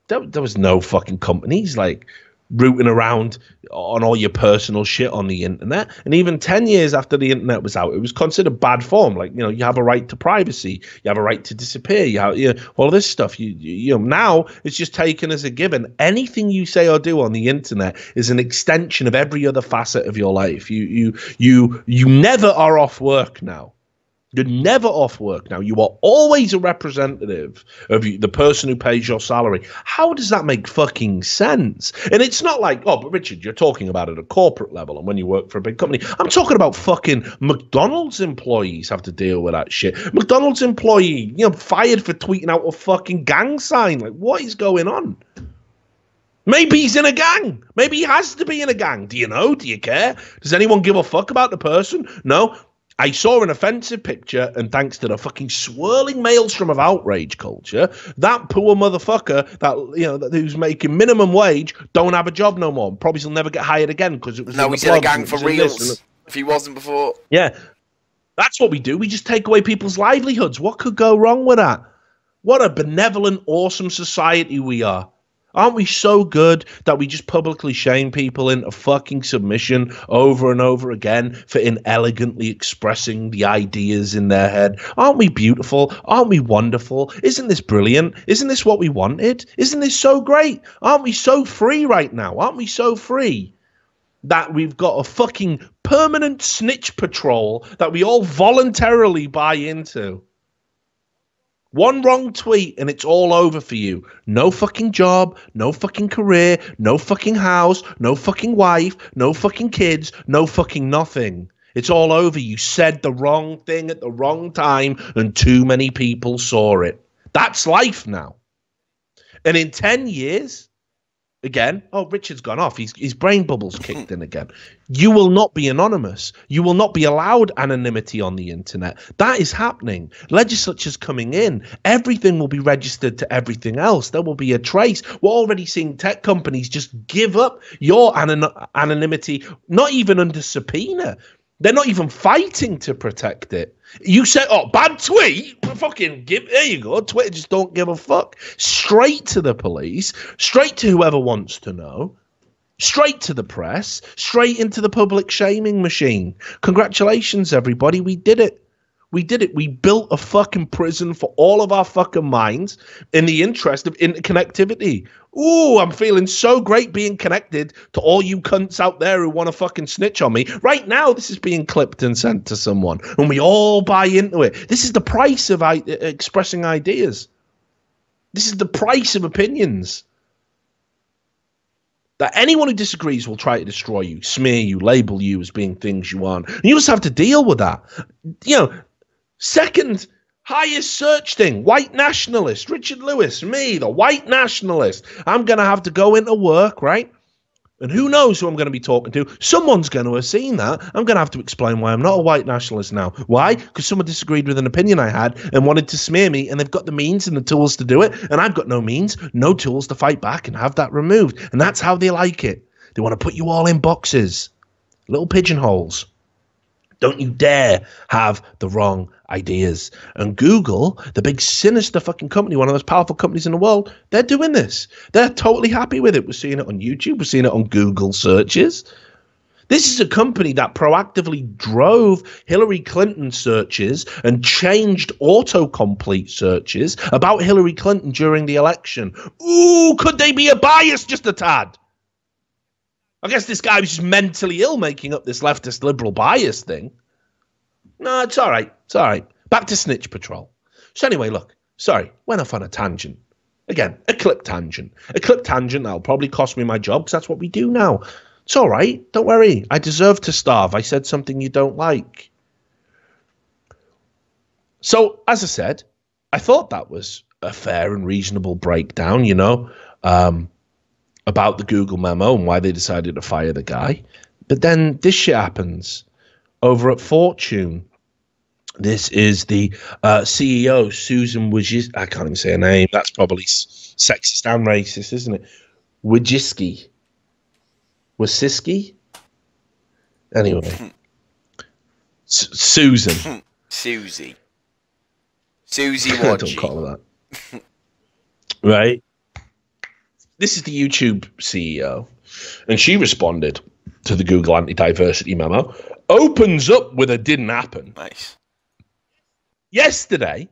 there was no fucking companies like rooting around on all your personal shit on the internet. And even 10 years after the internet was out, it was considered bad form. Like, you know, you have a right to privacy, you have a right to disappear, you know, all this stuff. You know, now it's just taken as a given. Anything you say or do on the internet is an extension of every other facet of your life. You never are off work now. You're never off work now. You are always a representative of the person who pays your salary. How does that make fucking sense? And it's not like, oh, but Richard, you're talking about at a corporate level and when you work for a big company. I'm talking about fucking McDonald's employees have to deal with that shit. McDonald's employee, you know, fired for tweeting out a fucking gang sign. Like, what is going on? Maybe he's in a gang. Maybe he has to be in a gang. Do you know? Do you care? Does anyone give a fuck about the person? No. I saw an offensive picture, and thanks to the fucking swirling maelstrom of outrage culture, that poor motherfucker who's making minimum wage don't have a job no more. Probably he'll never get hired again because it was no, he's in a gang for reals. If he wasn't before, yeah, that's what we do. We just take away people's livelihoods. What could go wrong with that? What a benevolent, awesome society we are. Aren't we so good that we just publicly shame people into fucking submission over and over again for inelegantly expressing the ideas in their head? Aren't we beautiful? Aren't we wonderful? Isn't this brilliant? Isn't this what we wanted? Isn't this so great? Aren't we so free right now? Aren't we so free that we've got a fucking permanent snitch patrol that we all voluntarily buy into? One wrong tweet and it's all over for you. No fucking job, no fucking career, no fucking house, no fucking wife, no fucking kids, no fucking nothing. It's all over. You said the wrong thing at the wrong time and too many people saw it. That's life now. And in 10 years, Again, oh, Richard's gone off. His brain bubbles kicked in again. You will not be anonymous. You will not be allowed anonymity on the internet. That is happening. Legislature's coming in. Everything will be registered to everything else. There will be a trace. We're already seeing tech companies just give up your anonymity, not even under subpoena. They're not even fighting to protect it. You said, oh, bad tweet? Fucking there you go. Twitter just don't give a fuck. Straight to the police, straight to whoever wants to know, straight to the press, straight into the public shaming machine. Congratulations, everybody. We did it. We did it. We built a fucking prison for all of our fucking minds in the interest of interconnectivity. Ooh, I'm feeling so great being connected to all you cunts out there who want to fucking snitch on me. Right now, this is being clipped and sent to someone, and we all buy into it. This is the price of expressing ideas. This is the price of opinions. That anyone who disagrees will try to destroy you, smear you, label you as being things you aren't. And you just have to deal with that. You know, second highest search thing, white nationalist, Richard Lewis, me, the white nationalist. I'm going to have to go into work, right? And who knows who I'm going to be talking to? Someone's going to have seen that. I'm going to have to explain why I'm not a white nationalist now. Why? Because someone disagreed with an opinion I had and wanted to smear me, and they've got the means and the tools to do it, and I've got no means, no tools to fight back and have that removed. And that's how they like it. They want to put you all in boxes, little pigeonholes. Don't you dare have the wrong ideas. And Google, the big sinister fucking company, one of the most powerful companies in the world, they're doing this. They're totally happy with it. We're seeing it on YouTube. We're seeing it on Google searches. This is a company that proactively drove Hillary Clinton searches and changed autocomplete searches about Hillary Clinton during the election. Ooh, could they be a bias just a tad? I guess this guy was just mentally ill making up this leftist liberal bias thing. No, it's all right. It's all right. Back to Snitch Patrol. So anyway, look, sorry, went off on a tangent. Again, a clip tangent. A clip tangent that'll probably cost me my job because that's what we do now. It's all right. Don't worry. I deserve to starve. I said something you don't like. So, as I said, I thought that was a fair and reasonable breakdown, you know, about the Google memo and why they decided to fire the guy. But then this shit happens over at Fortune. This is the CEO, Susan Wojcicki. I can't even say her name. That's probably sexist and racist, isn't it? Wojcicki. Wojcicki? Anyway. Susan. Susie Wojcicki. Don't call her that. Right? This is the YouTube CEO, and she responded to the Google anti-diversity memo, opens up with a didn't happen. Nice. Yesterday,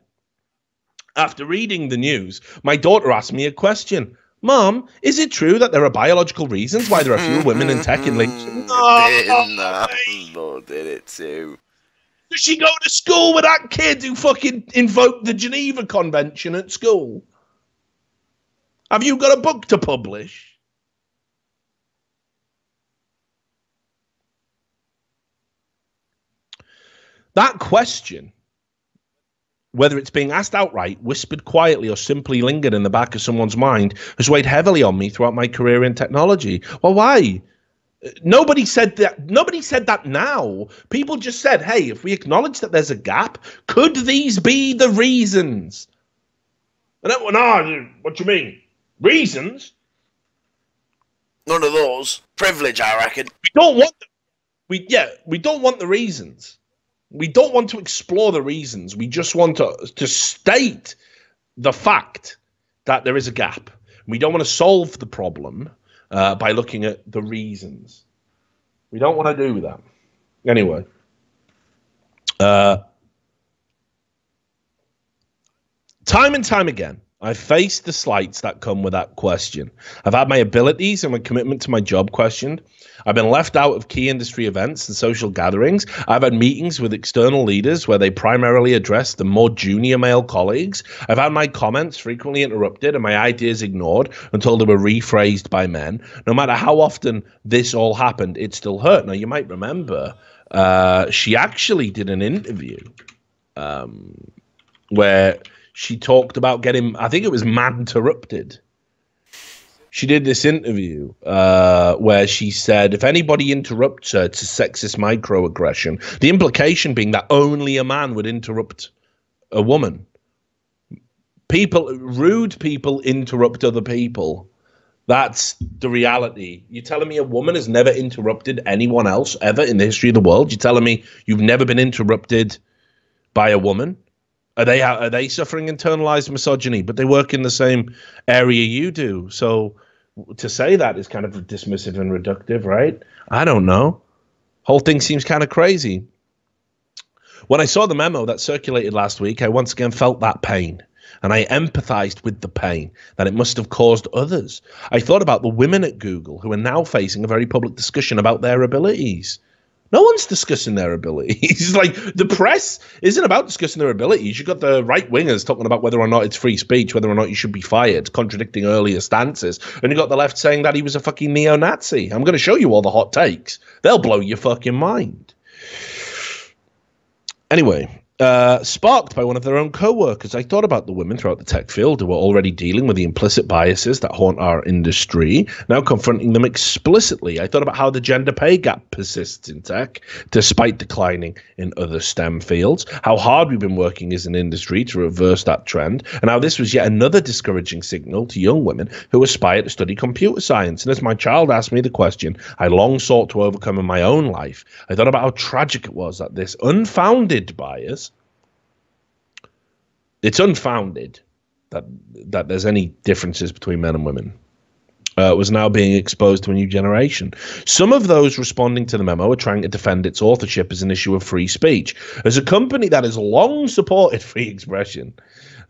after reading the news, my daughter asked me a question. Mom, is it true that there are biological reasons why there are fewer women in tech in leadership? Lord, did it too. Does she go to school with that kid who fucking invoked the Geneva Convention at school? Have you got a book to publish? That question, whether it's being asked outright, whispered quietly, or simply lingered in the back of someone's mind, has weighed heavily on me throughout my career in technology. Well, why? Nobody said that. Nobody said that now. People just said, hey, if we acknowledge that there's a gap, could these be the reasons? And that went, no, what do you mean? Reasons? None of those. Privilege, I reckon. We don't want we don't want the reasons. We don't want to explore the reasons. We just want to state the fact that there is a gap. We don't want to solve the problem by looking at the reasons. We don't want to do that. Anyway. Time and time again, I've faced the slights that come with that question. I've had my abilities and my commitment to my job questioned. I've been left out of key industry events and social gatherings. I've had meetings with external leaders where they primarily address the more junior male colleagues. I've had my comments frequently interrupted and my ideas ignored until they were rephrased by men. No matter how often this all happened, it still hurt. Now, you might remember she actually did an interview where she talked about getting, I think it was man interrupted. She did this interview where she said if anybody interrupts her, it's a sexist microaggression. The implication being that only a man would interrupt a woman. Rude people interrupt other people. That's the reality. You're telling me a woman has never interrupted anyone else ever in the history of the world? You're telling me you've never been interrupted by a woman? Are they suffering internalized misogyny? But they work in the same area you do. So to say that is kind of dismissive and reductive, right? I don't know. Whole thing seems kind of crazy. When I saw the memo that circulated last week, I once again felt that pain. And I empathized with the pain that it must have caused others. I thought about the women at Google who are now facing a very public discussion about their abilities. No one's discussing their abilities. Like, the press isn't about discussing their abilities. You've got the right-wingers talking about whether or not it's free speech, whether or not you should be fired, contradicting earlier stances. And you've got the left saying that he was a fucking neo-Nazi. I'm going to show you all the hot takes. They'll blow your fucking mind. Anyway, sparked by one of their own co-workers, I thought about the women throughout the tech field who are already dealing with the implicit biases that haunt our industry, now confronting them explicitly. I thought about how the gender pay gap persists in tech, despite declining in other STEM fields, how hard we've been working as an industry to reverse that trend, and how this was yet another discouraging signal to young women who aspire to study computer science. And as my child asked me the question I long sought to overcome in my own life, I thought about how tragic it was that this unfounded bias, it's unfounded that there's any differences between men and women, was now being exposed to a new generation. Some of those responding to the memo are trying to defend its authorship as an issue of free speech. As a company that has long supported free expression,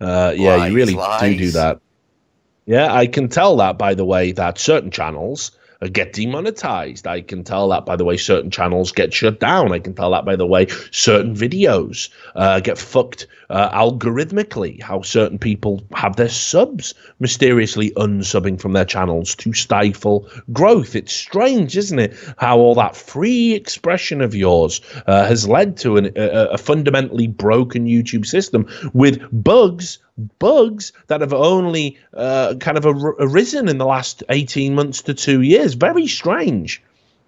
yeah, you really do that. Yeah, I can tell that by the way that certain channels get demonetized. I can tell that by the way certain channels get shut down. I can tell that by the way certain videos get fucked algorithmically, how certain people have their subs mysteriously unsubbing from their channels to stifle growth. It's strange, isn't it, how all that free expression of yours has led to a fundamentally broken YouTube system with bugs that have only kind of arisen in the last 18 months to 2 years. Very strange,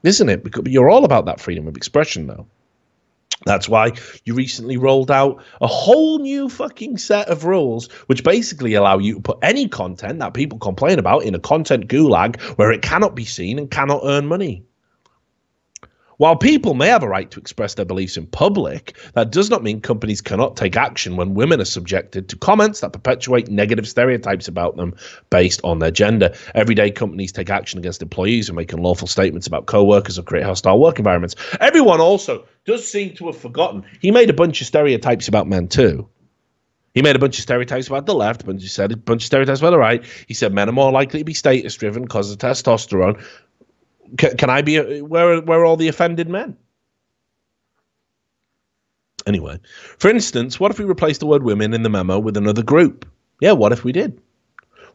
isn't it? Because you're all about that freedom of expression, though. That's why you recently rolled out a whole new fucking set of rules, which basically allow you to put any content that people complain about in a content gulag where it cannot be seen and cannot earn money. While people may have a right to express their beliefs in public, that does not mean companies cannot take action when women are subjected to comments that perpetuate negative stereotypes about them based on their gender. Everyday companies take action against employees who make unlawful statements about co-workers or create hostile work environments. Everyone also does seem to have forgotten he made a bunch of stereotypes about men too. He made a bunch of stereotypes about the left, a bunch of stereotypes about the right. He said men are more likely to be status-driven because of testosterone. Can I be where are all the offended men? Anyway, for instance, what if we replaced the word women in the memo with another group? Yeah, what if we did?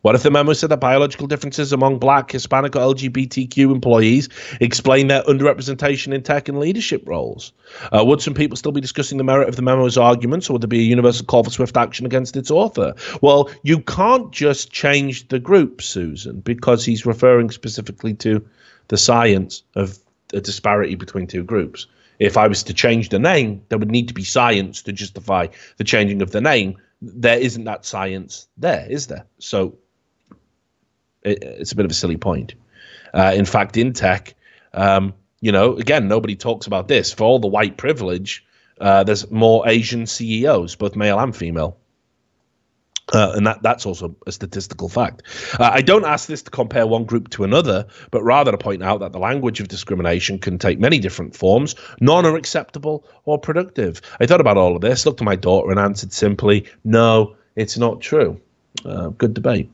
What if the memo said that biological differences among Black, Hispanic, or LGBTQ employees explain their underrepresentation in tech and leadership roles? Would some people still be discussing the merit of the memo's arguments, or would there be a universal call for swift action against its author? Well, you can't just change the group, Susan, because he's referring specifically to the science of a disparity between two groups. If I was to change the name, there would need to be science to justify the changing of the name. There isn't that science there, is there? So it's a bit of a silly point. In fact, in tech, again, nobody talks about this. For all the white privilege, there's more Asian CEOs, both male and female. And that's also a statistical fact. I don't ask this to compare one group to another, but rather to point out that the language of discrimination can take many different forms. None are acceptable or productive. I thought about all of this, looked at my daughter and answered simply, no, it's not true. Good debate.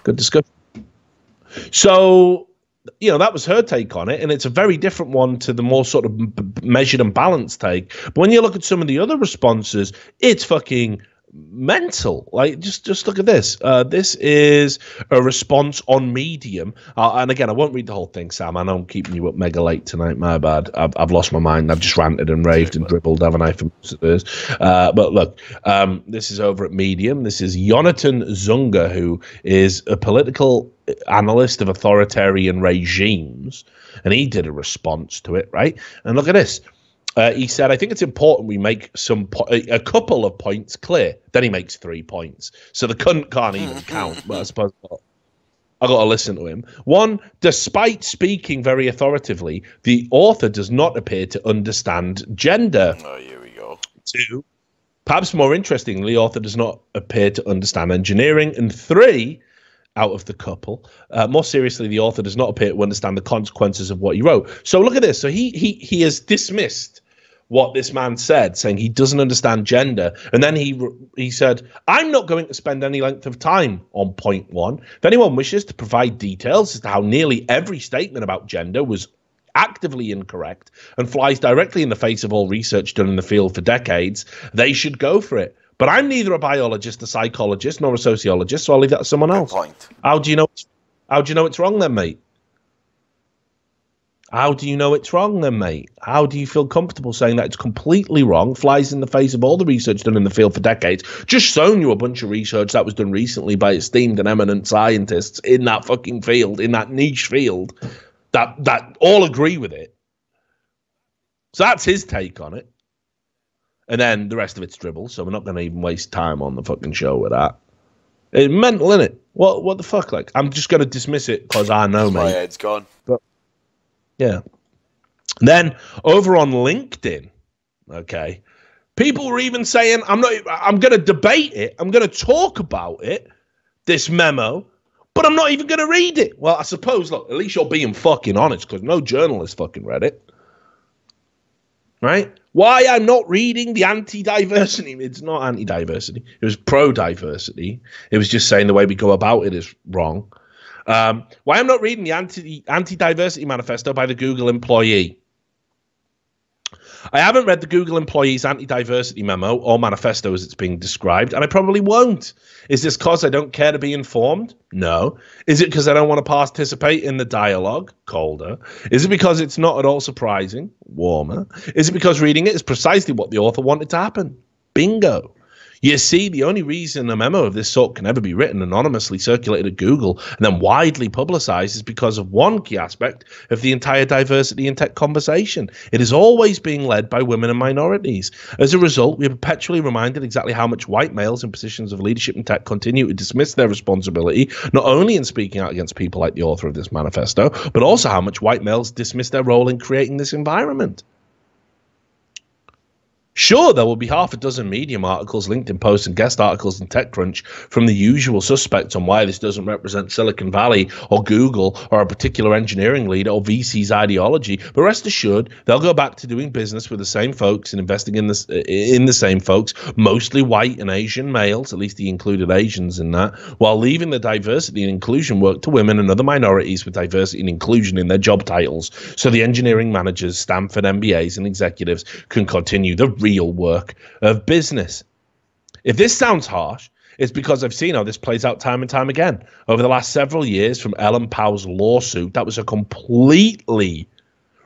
Good discussion. So, that was her take on it, and it's a very different one to the more sort of measured and balanced take. But when you look at some of the other responses, it's fucking mental. Like, just look at this. This is a response on Medium. And again, I won't read the whole thing, Sam. I know I'm keeping you up mega late tonight. My bad. I've lost my mind. I've just ranted and raved and dribbled, haven't I, for most of this? But look, this is over at Medium. This is Jonathan Zunga, who is a political analyst of authoritarian regimes, and he did a response to it, right? And look at this. He said, I think it's important we make a couple of points clear. Then he makes 3 points. So the cunt can't even count, but I suppose I got to listen to him. 1, despite speaking very authoritatively, the author does not appear to understand gender. Oh, here we go. 2, perhaps more interestingly, the author does not appear to understand engineering. And 3, out of the couple, more seriously, the author does not appear to understand the consequences of what he wrote. So look at this. So he has dismissed what this man said, saying he doesn't understand gender. And then he said, I'm not going to spend any length of time on point 1. If anyone wishes to provide details as to how nearly every statement about gender was actively incorrect and flies directly in the face of all research done in the field for decades, they should go for it. But I'm neither a biologist, a psychologist, nor a sociologist, so I'll leave that to someone else. Good point. How do you know it's wrong then, mate? How do you know it's wrong then, mate? How do you feel comfortable saying that it's completely wrong, flies in the face of all the research done in the field for decades? Just shown you a bunch of research that was done recently by esteemed and eminent scientists in that fucking field, in that niche field, that all agree with it. So that's his take on it. And then the rest of it's dribble, so we're not going to even waste time on the fucking show with that. It's mental, isn't it? What the fuck? Like, I'm just going to dismiss it because I know, mate. My head's gone. But, yeah. Then over on LinkedIn, okay, people were even saying, I'm going to debate it. I'm going to talk about it, this memo, but I'm not even going to read it. Well, I suppose, look, at least you're being fucking honest because no journalist fucking read it. Right? Why I'm not reading the anti-diversity. It's not anti-diversity. It was pro-diversity. It was just saying the way we go about it is wrong. Why I'm not reading the anti-diversity manifesto by the Google employee. I haven't read the Google employee's anti-diversity memo or manifesto as it's being described, and I probably won't. Is this because I don't care to be informed? No. Is it because I don't want to participate in the dialogue? Colder. Is it because it's not at all surprising? Warmer. Is it because reading it is precisely what the author wanted to happen? Bingo. You see, the only reason a memo of this sort can ever be written anonymously, circulated at Google, and then widely publicized is because of one key aspect of the entire diversity in tech conversation. It is always being led by women and minorities. As a result, we are perpetually reminded exactly how much white males in positions of leadership in tech continue to dismiss their responsibility, not only in speaking out against people like the author of this manifesto, but also how much white males dismiss their role in creating this environment. Sure, there will be half a dozen Medium articles, LinkedIn posts, and guest articles in TechCrunch from the usual suspects on why this doesn't represent Silicon Valley or Google or a particular engineering leader or VC's ideology. But rest assured, they'll go back to doing business with the same folks and investing in the same folks, mostly white and Asian males, at least he included Asians in that, while leaving the diversity and inclusion work to women and other minorities with diversity and inclusion in their job titles. So the engineering managers, Stanford MBAs, and executives can continue the real work of business. If this sounds harsh, it's because I've seen how this plays out time and time again over the last several years, from Ellen Powell's lawsuit. That was a completely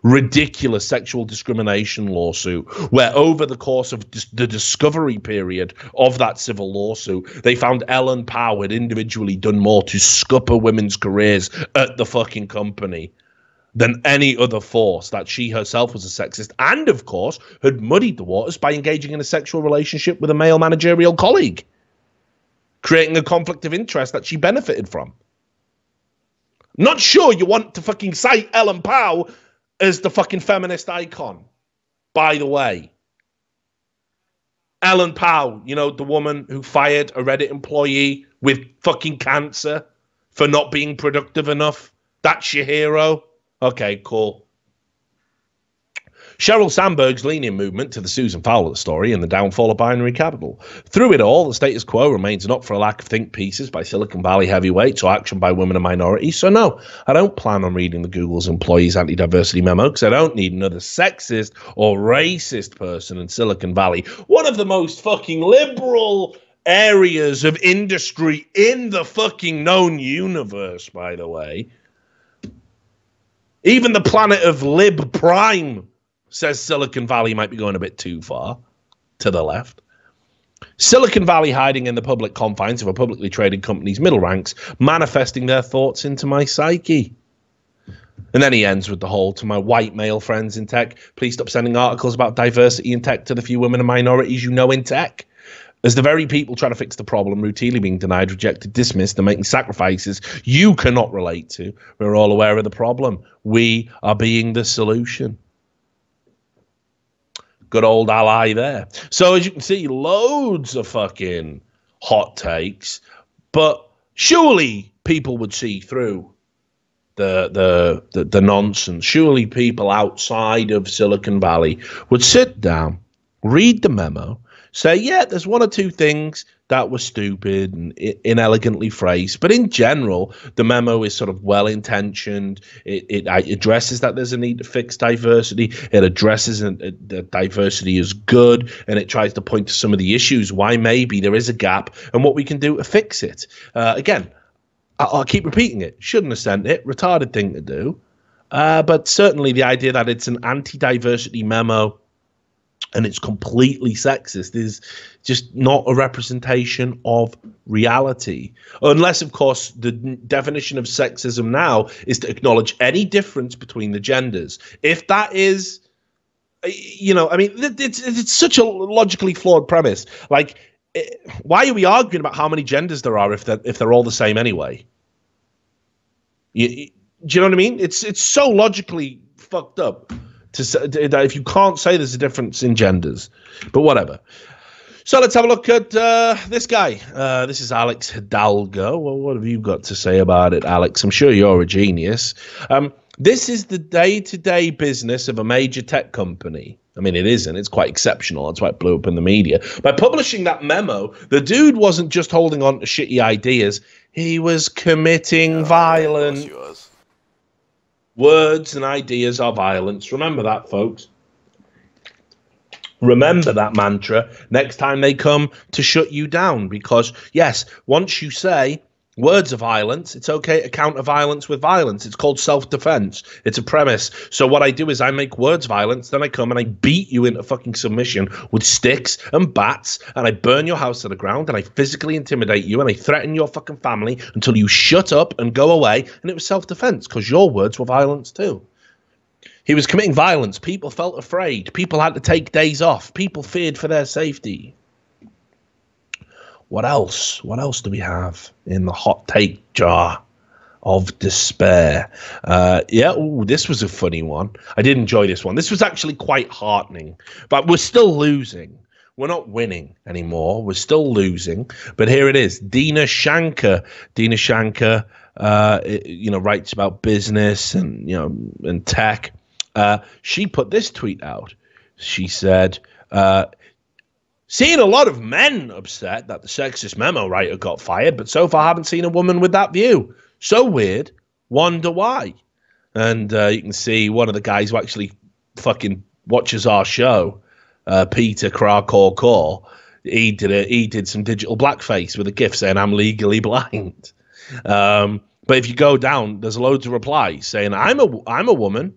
ridiculous sexual discrimination lawsuit where over the course of the discovery period of that civil lawsuit, they found Ellen Powell had individually done more to scupper women's careers at the fucking company than any other force, that she herself was a sexist and, of course, had muddied the waters by engaging in a sexual relationship with a male managerial colleague, creating a conflict of interest that she benefited from. Not sure you want to fucking cite Ellen Powell as the fucking feminist icon, by the way. Ellen Powell, you know, the woman who fired a Reddit employee with fucking cancer for not being productive enough. That's your hero. Okay, cool. Sheryl Sandberg's lenient movement to the Susan Fowler story and the downfall of binary capital. Through it all, the status quo remains not for a lack of think pieces by Silicon Valley heavyweights or action by women and minorities. So no, I don't plan on reading the Google's employees anti-diversity memo because I don't need another sexist or racist person in Silicon Valley. One of the most fucking liberal areas of industry in the fucking known universe, by the way. Even the planet of Lib Prime says Silicon Valley might be going a bit too far to the left. Silicon Valley hiding in the public confines of a publicly traded company's middle ranks, manifesting their thoughts into my psyche. And then he ends with the whole, to my white male friends in tech, please stop sending articles about diversity in tech to the few women and minorities you know in tech. As the very people trying to fix the problem routinely being denied, rejected, dismissed, and making sacrifices you cannot relate to, we're all aware of the problem. We are being the solution. Good old ally there. So as you can see, loads of fucking hot takes, but surely people would see through the nonsense. Surely people outside of Silicon Valley would sit down, read the memo, say, yeah, there's one or two things that were stupid and inelegantly phrased, but in general, the memo is sort of well-intentioned. It addresses that there's a need to fix diversity. It addresses that diversity is good, and it tries to point to some of the issues, why maybe there is a gap, and what we can do to fix it. Again, I'll keep repeating it. Shouldn't have sent it. Retarded thing to do. But certainly the idea that it's an anti-diversity memo and it's completely sexist is just not a representation of reality. Unless, of course, the definition of sexism now is to acknowledge any difference between the genders. If that is, you know, I mean, it's such a logically flawed premise. Like, why are we arguing about how many genders there are if they're all the same anyway? Do you know what I mean? It's so logically fucked up that if you can't say there's a difference in genders, but whatever. So let's have a look at this guy. This is Alex Hidalgo. Well, what have you got to say about it, Alex? I'm sure you're a genius. This is the day-to-day business of a major tech company. I mean, it isn't. It's quite exceptional. That's why it blew up in the media. By publishing that memo, the dude wasn't just holding on to shitty ideas. He was committing violence. He was. Words and ideas are violence. Remember that, folks. Remember that mantra next time they come to shut you down. Because, yes, once you say words are violence, it's okay to counter violence with violence. It's called self-defense. It's a premise. So what I do is I make words violence, then I come and I beat you into fucking submission with sticks and bats, and I burn your house to the ground, and I physically intimidate you, and I threaten your fucking family until you shut up and go away. And it was self-defense because your words were violence too. He was committing violence. People felt afraid. People had to take days off. People feared for their safety. What else? What else do we have in the hot take jar of despair? This was a funny one. I did enjoy this one. This was actually quite heartening, but we're still losing. We're not winning anymore. We're still losing. But here it is. Dina Shankar, writes about business and tech. She put this tweet out. She said, seeing a lot of men upset that the sexist memo writer got fired, but so far haven't seen a woman with that view. So weird. Wonder why. And you can see one of the guys who actually fucking watches our show, Peter Krakow. He did some digital blackface with a gif saying, I'm legally blind. But if you go down, there's loads of replies saying, I'm a woman.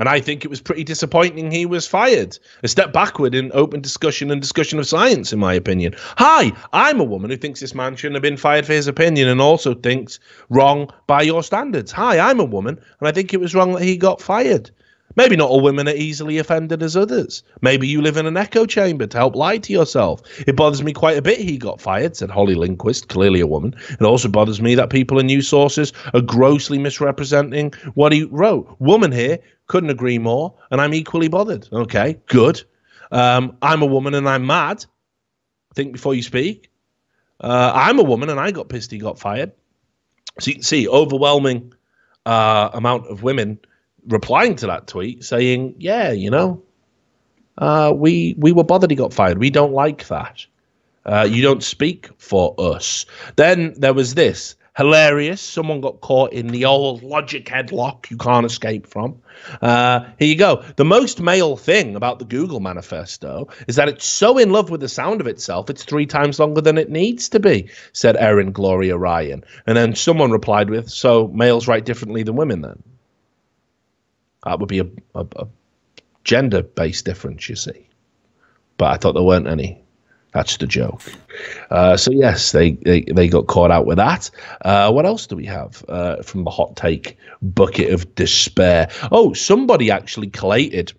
And I think it was pretty disappointing he was fired. A step backward in open discussion and discussion of science, in my opinion. Hi, I'm a woman who thinks this man shouldn't have been fired for his opinion and also thinks wrong by your standards. Hi, I'm a woman, and I think it was wrong that he got fired. Maybe not all women are easily offended as others. Maybe you live in an echo chamber to help lie to yourself. It bothers me quite a bit he got fired, said Holly Lindquist, clearly a woman. It also bothers me that people in news sources are grossly misrepresenting what he wrote. Woman here, couldn't agree more, and I'm equally bothered. Okay, good. I'm a woman and I'm mad. Think before you speak. I'm a woman and I got pissed he got fired. So you can see overwhelming amount of women replying to that tweet saying, yeah, we were bothered he got fired. We don't like that. You don't speak for us. Then there was this. Hilarious. Someone got caught in the old logic headlock you can't escape from. Here you go. The most male thing about the Google manifesto is that it's so in love with the sound of itself, it's 3 times longer than it needs to be, said Erin Gloria Ryan. And then someone replied with, so males write differently than women then? That would be a gender-based difference, you see. But I thought there weren't any. That's the joke. So yes, they got caught out with that. What else do we have from the hot take bucket of despair? Oh, somebody actually collated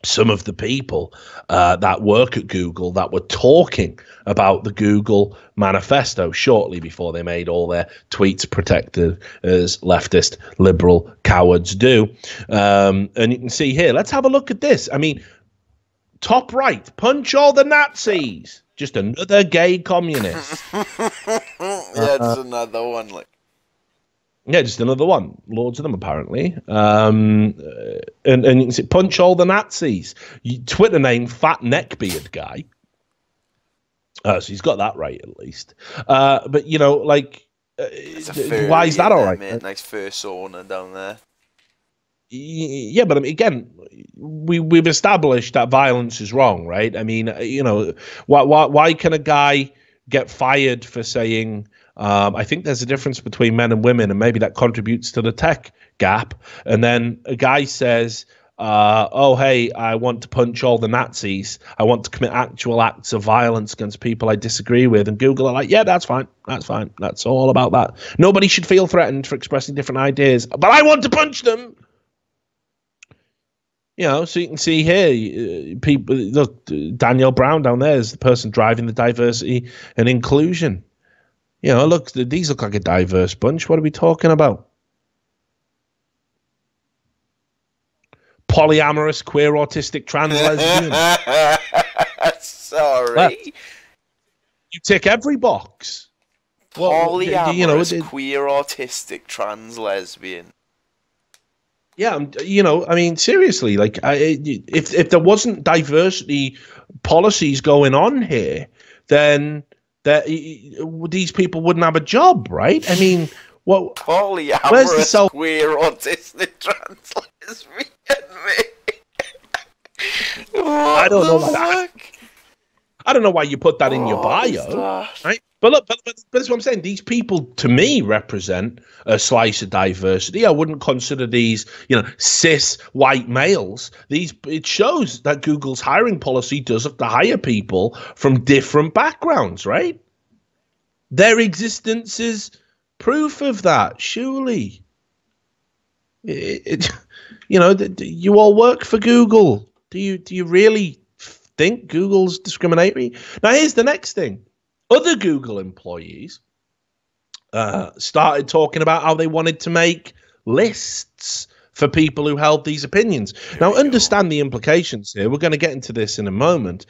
some of the people that work at Google that were talking about the Google manifesto shortly before they made all their tweets protected as leftist liberal cowards do. And you can see here, let's have a look at this. I mean, top right, punch all the Nazis. Just another gay communist. Yeah, just another one. Like, yeah, just another one. Loads of them, apparently. And you can see, punch all the Nazis. Twitter name, Fat Neckbeard Guy. So he's got that right, at least. But, you know, like, why is that all right? Mate, nice fur sauna down there. Yeah, but I mean, again, we've established that violence is wrong, right? I mean, you know, why can a guy get fired for saying, I think there's a difference between men and women, and maybe that contributes to the tech gap. And then a guy says, oh, hey, I want to punch all the Nazis. I want to commit actual acts of violence against people I disagree with. And Google are like, yeah, that's fine. That's fine. That's all about that. Nobody should feel threatened for expressing different ideas, but I want to punch them. You know, so you can see here, people look. Danielle Brown down there is the person driving the diversity and inclusion. You know, look, these look like a diverse bunch. What are we talking about? Polyamorous, queer, autistic, trans, lesbian. Sorry, well, you tick every box. Polyamorous, you know, queer, autistic, trans, lesbian. Yeah, you know, I mean, seriously, like, if there wasn't diversity policies going on here, then these people wouldn't have a job, right? I mean, what? Polyamorous, where's the queer, autistic, trans, lesbian, mate. I don't know. I don't know why you put that in your bio, right? But look, but that's what I'm saying. These people, to me, represent a slice of diversity. I wouldn't consider these, you know, cis white males. It shows that Google's hiring policy does have to hire people from different backgrounds, right? Their existence is proof of that, surely. You know, you all work for Google. Do you really think Google's discriminatory? Now, here's the next thing. Other Google employees started talking about how they wanted to make lists for people who held these opinions. Now, understand the implications here. We're going to get into this in a moment.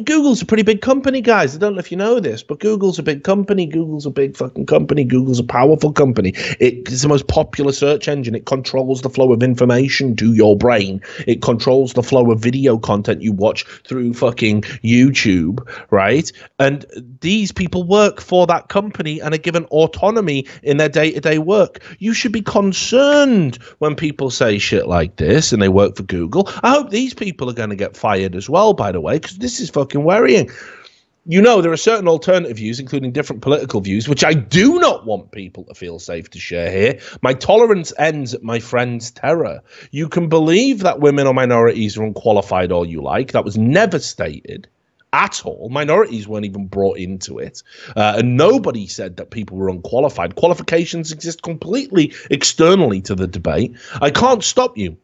Google's a pretty big company, guys. I don't know if you know this, but Google's a big company. Google's a big fucking company. Google's a powerful company. It's the most popular search engine. It controls the flow of information to your brain. It controls the flow of video content you watch through fucking YouTube, right? And these people work for that company and are given autonomy in their day-to-day work. You should be concerned when people say shit like this and they work for Google. I hope these people are going to get fired as well, by the way, because this is fucking worrying. You know, there are certain alternative views, including different political views, which I do not want people to feel safe to share here. My tolerance ends at my friend's terror. You can believe that women or minorities are unqualified all you like. That was never stated at all. Minorities weren't even brought into it. And nobody said that people were unqualified. Qualifications exist completely externally to the debate. I can't stop you.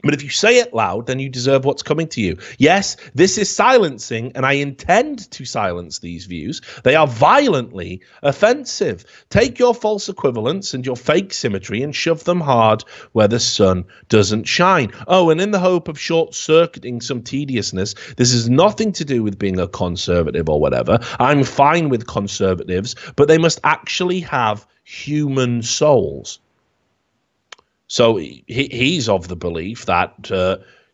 But if you say it loud, then you deserve what's coming to you. Yes, this is silencing, and I intend to silence these views. They are violently offensive. Take your false equivalence and your fake symmetry and shove them hard where the sun doesn't shine. Oh, and in the hope of short-circuiting some tediousness, this has nothing to do with being a conservative or whatever. I'm fine with conservatives, but they must actually have human souls. So he's of the belief that,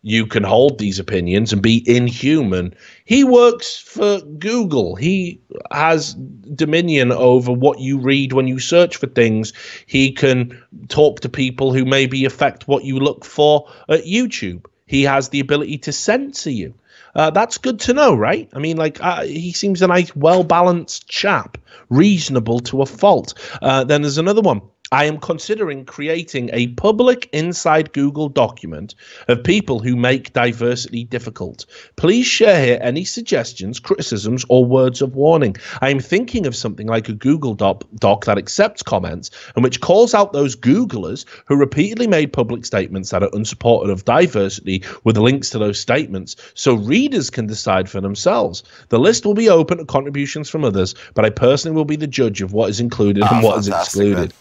you can hold these opinions and be inhuman. He works for Google. He has dominion over what you read when you search for things. He can talk to people who maybe affect what you look for at YouTube. He has the ability to censor you. That's good to know, right? I mean, like, he seems a nice, well-balanced chap, reasonable to a fault. Then there's another one. I am considering creating a public inside Google document of people who make diversity difficult. Please share here any suggestions, criticisms, or words of warning. I am thinking of something like a Google doc that accepts comments and which calls out those Googlers who repeatedly made public statements that are unsupported of diversity with links to those statements so readers can decide for themselves. The list will be open to contributions from others, but I personally will be the judge of what is included and what is excluded. Man.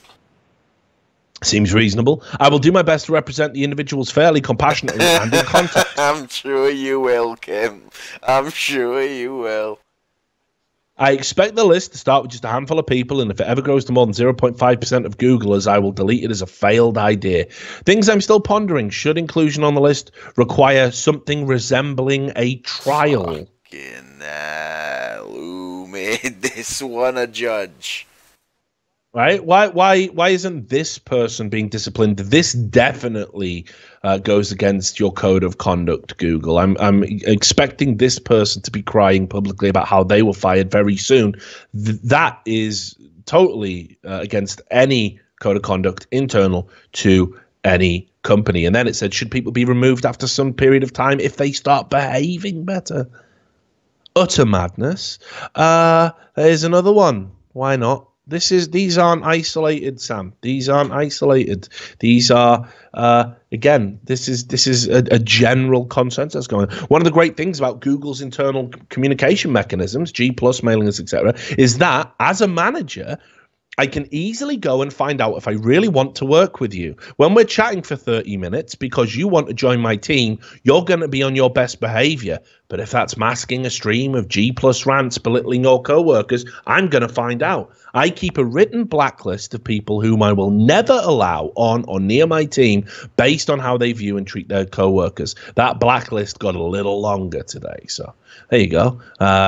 Seems reasonable. I will do my best to represent the individuals fairly, compassionately, and in context. I'm sure you will, Kim. I'm sure you will. I expect the list to start with just a handful of people, and if it ever grows to more than 0.5% of Googlers, I will delete it as a failed idea. Things I'm still pondering. Should inclusion on the list require something resembling a trial? Fucking hell, who made this one a judge? Right? Why isn't this person being disciplined? This definitely goes against your code of conduct, Google. I'm expecting this person to be crying publicly about how they were fired very soon. That is totally against any code of conduct internal to any company. And then it said, should people be removed after some period of time if they start behaving better? Utter madness. There's another one. Why not? These aren't isolated, Sam. These aren't isolated. These are again. This is a general consensus going on. One of the great things about Google's internal communication mechanisms, G+, mailing lists, etc., is that as a manager, I can easily go and find out if I really want to work with you. When we're chatting for 30 minutes because you want to join my team, you're going to be on your best behavior. But if that's masking a stream of G+ rants belittling your coworkers, I'm going to find out. I keep a written blacklist of people whom I will never allow on or near my team based on how they view and treat their coworkers. That blacklist got a little longer today. So there you go.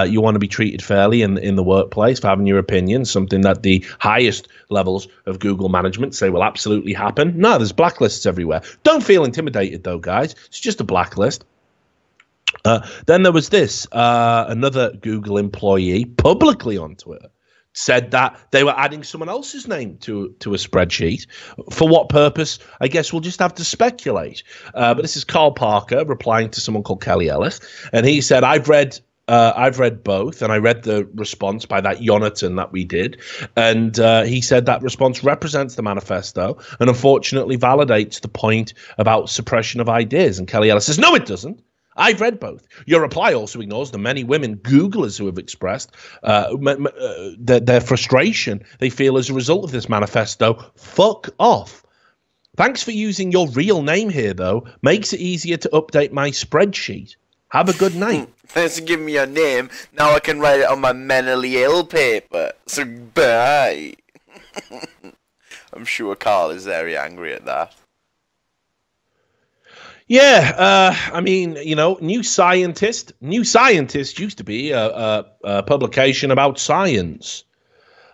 You want to be treated fairly in the workplace for having your opinion, something that the highest levels of Google management say will absolutely happen. No, there's blacklists everywhere. Don't feel intimidated, though, guys. It's just a blacklist. Then there was this, another Google employee publicly on Twitter said that they were adding someone else's name to a spreadsheet. For what purpose? I guess we'll just have to speculate. But this is Carl Parker replying to someone called Kelly Ellis, and he said, I've read both, and I read the response by that Jonathan that we did, and he said that response represents the manifesto and unfortunately validates the point about suppression of ideas. And Kelly Ellis says, no, it doesn't. I've read both. Your reply also ignores the many women Googlers who have expressed their frustration they feel as a result of this manifesto. Fuck off. Thanks for using your real name here, though. Makes it easier to update my spreadsheet. Have a good night. Thanks for giving me your name. Now I can write it on my mentally ill paper. So bye. I'm sure Carl is very angry at that. Yeah, I mean, you know, New Scientist used to be a publication about science.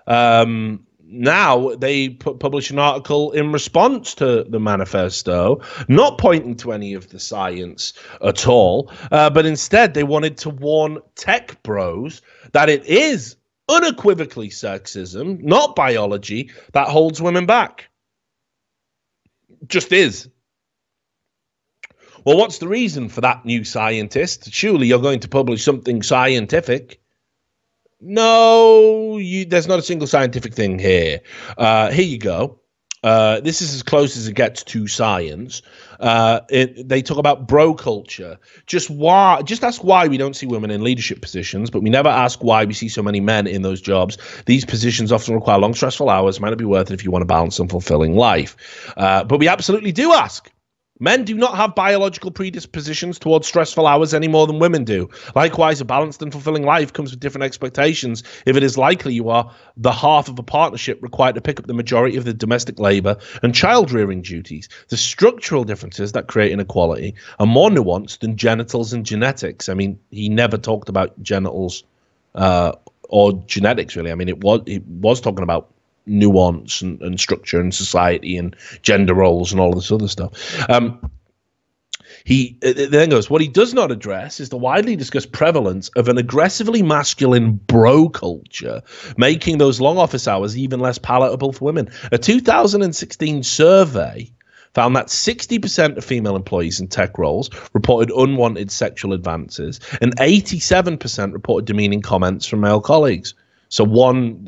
Now they publish an article in response to the manifesto, not pointing to any of the science at all, but instead they wanted to warn tech bros that it is unequivocally sexism, not biology, that holds women back. Just is. Well, what's the reason for that, New Scientist? Surely you're going to publish something scientific. No, there's not a single scientific thing here. Here you go. This is as close as it gets to science. They talk about bro culture. Just ask why we don't see women in leadership positions, but we never ask why we see so many men in those jobs. These positions often require long, stressful hours. Might not be worth it if you want a balanced and fulfilling life. But we absolutely do ask. Men do not have biological predispositions towards stressful hours any more than women do. Likewise, a balanced and fulfilling life comes with different expectations. If it is likely you are the half of a partnership required to pick up the majority of the domestic labor and child-rearing duties, the structural differences that create inequality are more nuanced than genitals and genetics. I mean, he never talked about genitals or genetics, really. I mean, it was talking about nuance and structure and society and gender roles and all this other stuff. He then goes, what he does not address is the widely discussed prevalence of an aggressively masculine bro culture, making those long office hours even less palatable for women. A 2016 survey found that 60% of female employees in tech roles reported unwanted sexual advances, and 87% reported demeaning comments from male colleagues. So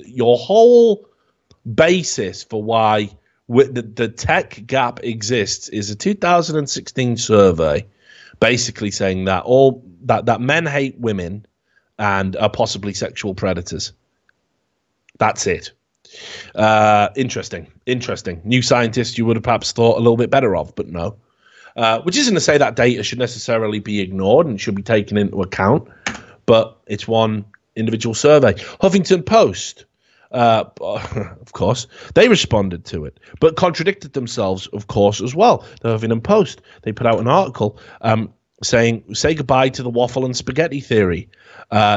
your whole basis for why the tech gap exists is a 2016 survey basically saying that that men hate women and are possibly sexual predators. That's it. Interesting. New scientist you would have perhaps thought a little bit better of, but no. Which isn't to say that data should necessarily be ignored and should be taken into account, but it's one individual survey. Huffington Post, of course, they responded to it, but contradicted themselves, of course, as well. The Huffington Post, they put out an article saying, say goodbye to the waffle and spaghetti theory.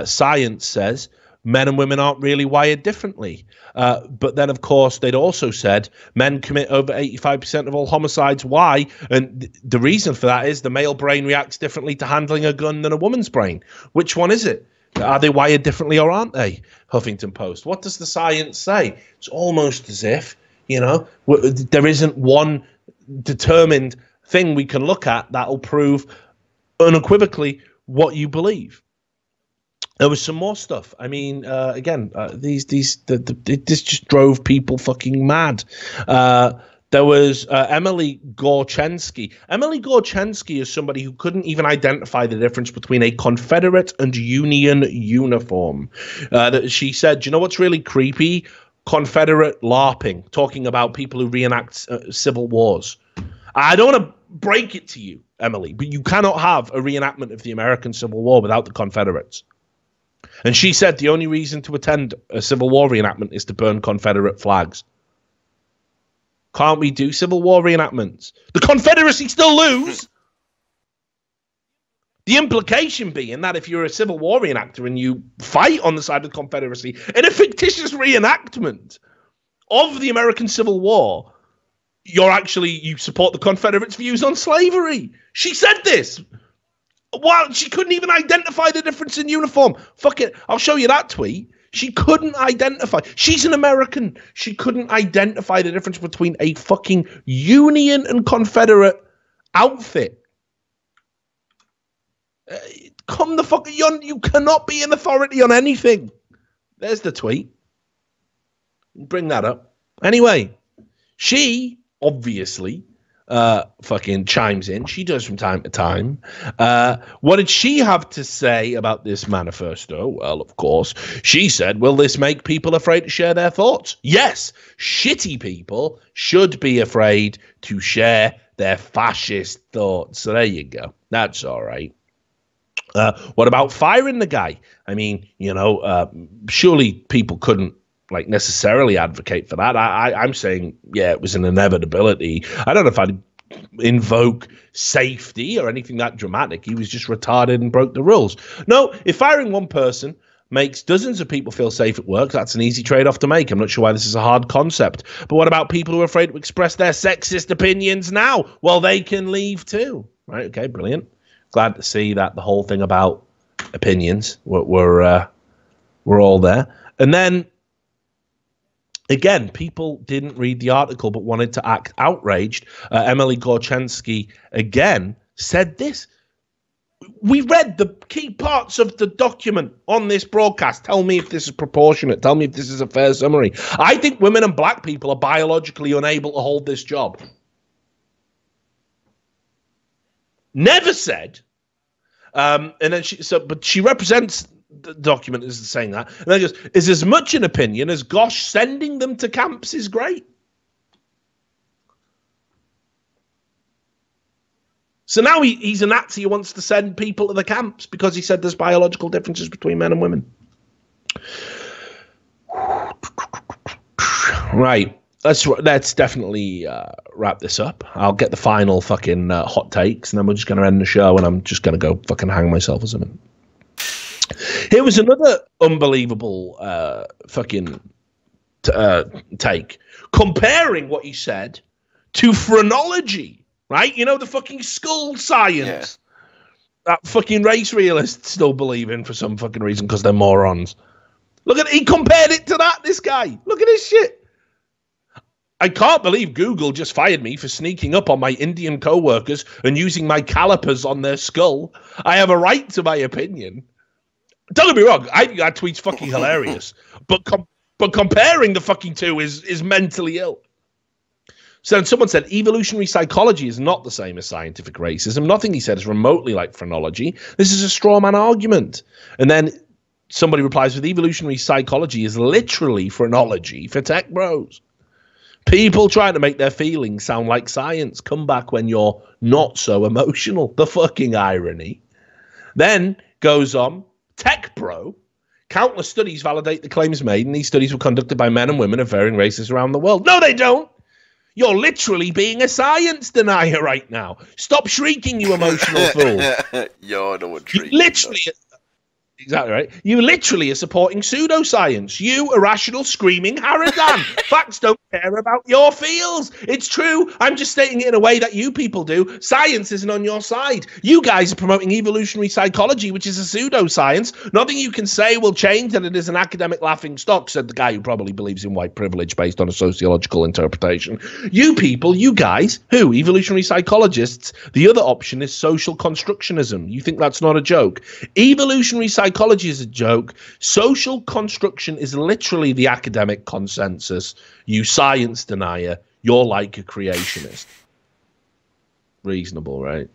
Science says men and women aren't really wired differently. But then, of course, they'd also said men commit over 85% of all homicides. Why? And the reason for that is the male brain reacts differently to handling a gun than a woman's brain. Which one is it? Are they wired differently or aren't they? Huffington Post. What does the science say? It's almost as if, there isn't one determined thing we can look at that'll prove unequivocally what you believe. There was some more stuff. I mean, again, this just drove people fucking mad. There was Emily Gorchensky. Emily Gorchensky is somebody who couldn't even identify the difference between a Confederate and Union uniform. She said, do you know what's really creepy? Confederate LARPing, talking about people who reenact civil wars. I don't want to break it to you, Emily, but you cannot have a reenactment of the American Civil War without the Confederates. And she said the only reason to attend a Civil War reenactment is to burn Confederate flags. Can't we do Civil War reenactments? The Confederacy still lose. The implication being that if you're a Civil War reenactor and you fight on the side of the Confederacy in a fictitious reenactment of the American Civil War, you support the Confederates' views on slavery. She said this. Well, she couldn't even identify the difference in uniform. Fuck it. I'll show you that tweet. She couldn't identify. She's an American. She couldn't identify the difference between a fucking Union and Confederate outfit. Come the fuck on. You cannot be an authority on anything. There's the tweet. Bring that up. Anyway, she obviously fucking chimes in. She does from time to time. What did she have to say about this manifesto? Well, of course, she said, will this make people afraid to share their thoughts? Yes, shitty people should be afraid to share their fascist thoughts. So there you go. That's all right. What about firing the guy? I mean, surely people couldn't necessarily advocate for that. I'm saying, yeah, it was an inevitability. I don't know if I'd invoke safety or anything that dramatic. He was just retarded and broke the rules. No, if firing one person makes dozens of people feel safe at work, that's an easy trade-off to make. I'm not sure why this is a hard concept. But what about people who are afraid to express their sexist opinions now? Well, they can leave too. Right, okay, brilliant. Glad to see that the whole thing about opinions were all there. And then again, people didn't read the article but wanted to act outraged. Emily Gorchensky, again, said this. We read the key parts of the document on this broadcast. Tell me if this is proportionate. Tell me if this is a fair summary. I think women and black people are biologically unable to hold this job. Never said. And then but she represents the document is saying that. And then goes, is as much an opinion as, gosh, sending them to camps is great. So now he's a Nazi who wants to send people to the camps because he said there's biological differences between men and women. Right. Let's definitely wrap this up. I'll get the final fucking hot takes, and then we're just going to end the show, and I'm just going to go fucking hang myself or something. Here was another unbelievable fucking take, comparing what he said to phrenology, right? You know, the fucking skull science that fucking race realists still believe in for some fucking reason because they're morons. Look at, he compared it to that, this guy. Look at this shit. I can't believe Google just fired me for sneaking up on my Indian co-workers and using my calipers on their skull. I have a right to my opinion. Don't get me wrong, I think that tweet's fucking hilarious. But comparing the fucking two is mentally ill. So someone said evolutionary psychology is not the same as scientific racism. Nothing he said is remotely like phrenology. This is a straw man argument. And then somebody replies with evolutionary psychology is literally phrenology for tech bros. People trying to make their feelings sound like science. Come back when you're not so emotional. The fucking irony. Then goes on, tech bro. Countless studies validate the claims made, and these studies were conducted by men and women of varying races around the world. No, they don't. You're literally being a science denier right now. Stop shrieking, you emotional fool. You're the one shrieking. You literally... Exactly right. You literally are supporting pseudoscience. You irrational, screaming Haradan. Facts don't care about your feels. It's true. I'm just stating it in a way that you people do. Science isn't on your side. You guys are promoting evolutionary psychology, which is a pseudoscience. Nothing you can say will change that it is an academic laughing stock, said the guy who probably believes in white privilege based on a sociological interpretation. You people, you guys, who? Evolutionary psychologists. The other option is social constructionism. You think that's not a joke? Evolutionary psychology is a joke. Social construction is literally the academic consensus. You science denier, you're like a creationist. Reasonable, right?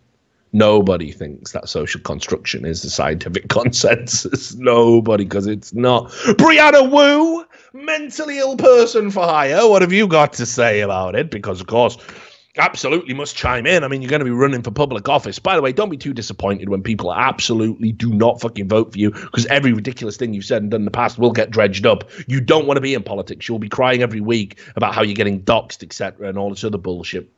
Nobody thinks that social construction is the scientific consensus. Nobody, because it's not. Brianna Wu, mentally ill person for hire. What have you got to say about it? Because, of course, absolutely must chime in. I mean, you're going to be running for public office. By the way, don't be too disappointed when people absolutely do not fucking vote for you, because every ridiculous thing you've said and done in the past will get dredged up. You don't want to be in politics. You'll be crying every week about how you're getting doxxed, etc., and all this other bullshit.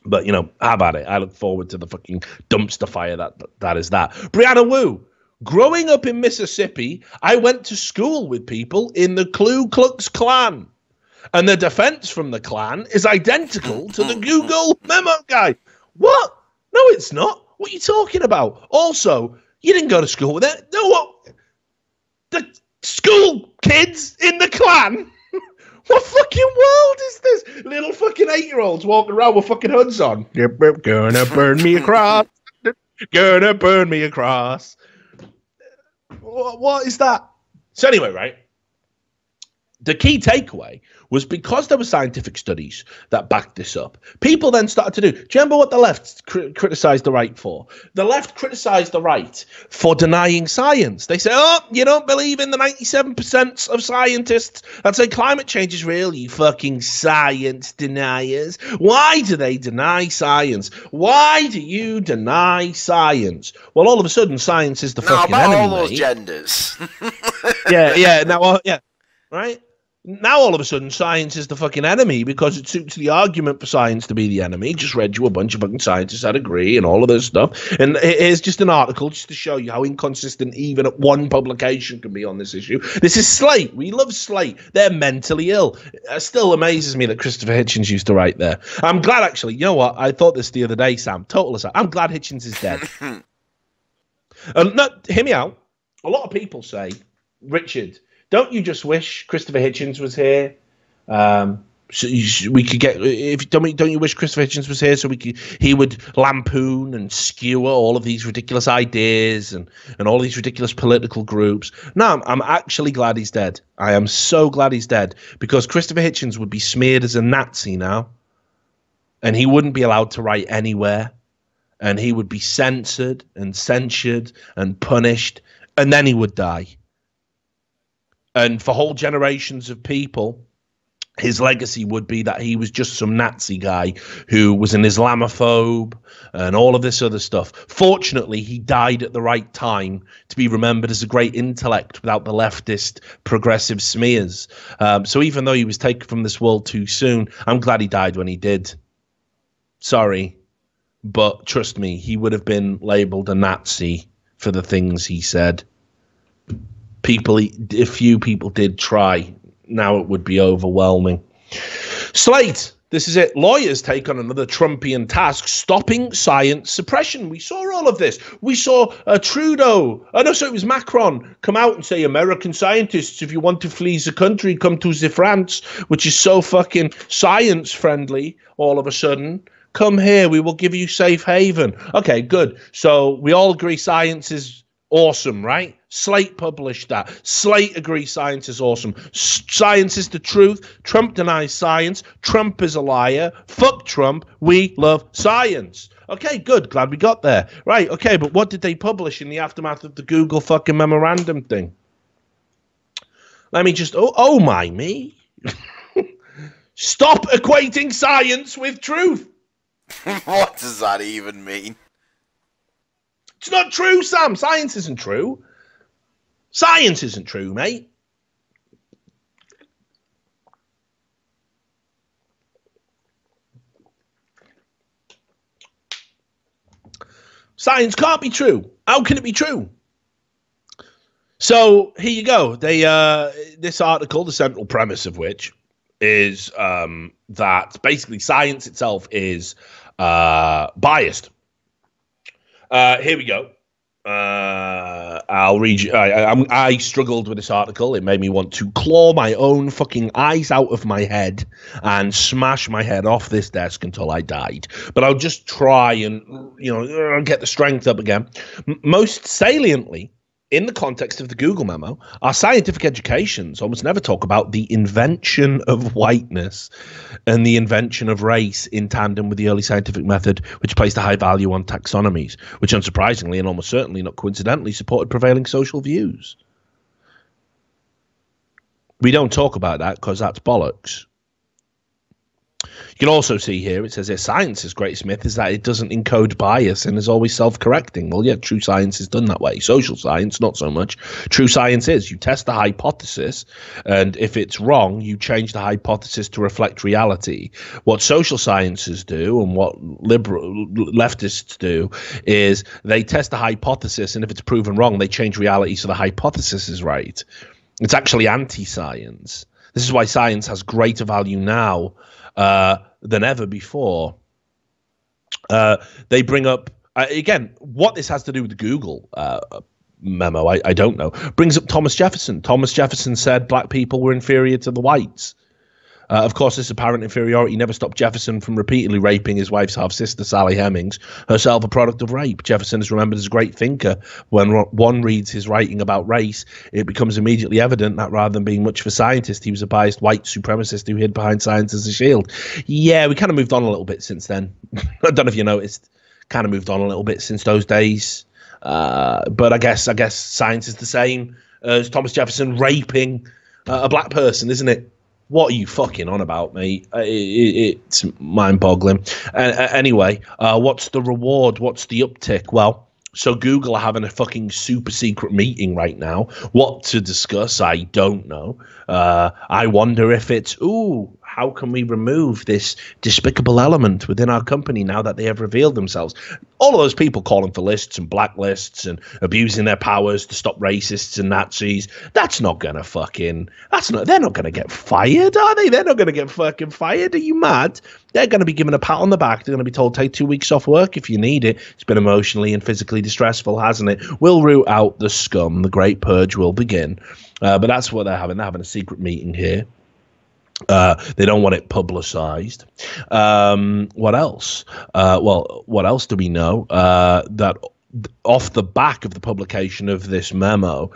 But, you know, how about it? I look forward to the fucking dumpster fire that is that. Brianna Wu. Growing up in Mississippi, I went to school with people in the Ku Klux Klan. And the defense from the Klan is identical to the Google Memo guy. What? No, it's not. What are you talking about? Also, you didn't go to school with it. No, what? The school kids in the Klan? What fucking world is this? Little fucking 8-year-olds walking around with fucking hoods on. Gonna burn me across. Gonna burn me across. What is that? So anyway, right? The key takeaway was because there were scientific studies that backed this up, people then started to do. Do you remember what the left criticized the right for? The left criticized the right for denying science. They say, oh, you don't believe in the 97% of scientists that say climate change is real, you fucking science deniers. Why do they deny science? Why do you deny science? Well, all of a sudden, science is the fucking enemy. All those genders. yeah, now, yeah, right? Now, all of a sudden, science is the fucking enemy because it suits the argument for science to be the enemy. Just read you a bunch of fucking scientists that agree and all of this stuff. And here's just an article just to show you how inconsistent even one publication can be on this issue. This is Slate. We love Slate. They're mentally ill. It still amazes me that Christopher Hitchens used to write there. I'm glad, actually. You know what? I thought this the other day, Sam. Total aside. I'm glad Hitchens is dead. No, hear me out. A lot of people say, Richard, don't you just wish Christopher Hitchens was here? So we could get. Don't you wish Christopher Hitchens was here so he would lampoon and skewer all of these ridiculous ideas and all these ridiculous political groups? No, I'm actually glad he's dead. I am so glad he's dead because Christopher Hitchens would be smeared as a Nazi now, and he wouldn't be allowed to write anywhere, and he would be censored and censured and punished, and then he would die. And for whole generations of people, his legacy would be that he was just some Nazi guy who was an Islamophobe and all of this other stuff. Fortunately, he died at the right time to be remembered as a great intellect without the leftist progressive smears. So even though he was taken from this world too soon, I'm glad he died when he did. Sorry, but trust me, he would have been labeled a Nazi for the things he said. If few people did try, now it would be overwhelming. Slate, this is it. Lawyers take on another Trumpian task, stopping science suppression. We saw all of this. We saw Trudeau, it was Macron, come out and say, American scientists, if you want to flee the country, come to the France, which is so fucking science friendly all of a sudden. Come here, we will give you safe haven. Okay, good. So we all agree science is awesome, right? Slate published that. Slate agrees science is awesome. Science is the truth. Trump denies science. Trump is a liar. Fuck Trump. We love science. Okay, good. Glad we got there. Right, okay, but what did they publish in the aftermath of the Google fucking memorandum thing? Let me just... Oh my me. Stop equating science with truth. What does that even mean? It's not true, Sam. Science isn't true. Science isn't true, mate. Science can't be true. How can it be true? So here you go. This article, the central premise of which is that basically science itself is biased. Here we go. I'll read you. I struggled with this article. It made me want to claw my own fucking eyes out of my head and smash my head off this desk until I died. But I'll just try and, get the strength up again. Most saliently, in the context of the Google memo, our scientific educations almost never talk about the invention of whiteness and the invention of race in tandem with the early scientific method, which placed a high value on taxonomies, which unsurprisingly and almost certainly not coincidentally supported prevailing social views. We don't talk about that because that's bollocks. You can also see here, it says here, science's greatest myth is that it doesn't encode bias and is always self-correcting. Well, yeah, true science is done that way. Social science, not so much. True science is you test the hypothesis, and if it's wrong, you change the hypothesis to reflect reality. What social sciences do and what leftists do is they test the hypothesis, and if it's proven wrong, they change reality so the hypothesis is right. It's actually anti-science. This is why science has greater value now than ever before. They bring up, again, what this has to do with the Google memo, I don't know. Brings up Thomas Jefferson. Thomas Jefferson said black people were inferior to the whites. Of course, this apparent inferiority never stopped Jefferson from repeatedly raping his wife's half-sister, Sally Hemings, herself a product of rape. Jefferson is remembered as a great thinker. When one reads his writing about race, it becomes immediately evident that rather than being much of a scientist, he was a biased white supremacist who hid behind science as a shield. Yeah, we kind of moved on a little bit since then. I don't know if you noticed. Kind of moved on a little bit since those days. But I guess science is the same as Thomas Jefferson raping a black person, isn't it? What are you fucking on about, mate? It's mind-boggling. Anyway, what's the reward? What's the uptick? Well, so Google are having a fucking super secret meeting right now. What to discuss, I don't know. I wonder if it's, how can we remove this despicable element within our company now that they have revealed themselves? All of those people calling for lists and blacklists and abusing their powers to stop racists and Nazis, they're not going to get fired, are they? They're not going to get fucking fired. Are you mad? They're going to be given a pat on the back. They're going to be told, take 2 weeks off work if you need it. It's been emotionally and physically distressful, hasn't it? We'll root out the scum. The great purge will begin. But that's what they're having. They're having a secret meeting here. They don't want it publicized. What else? What else do we know? That off the back of the publication of this memo,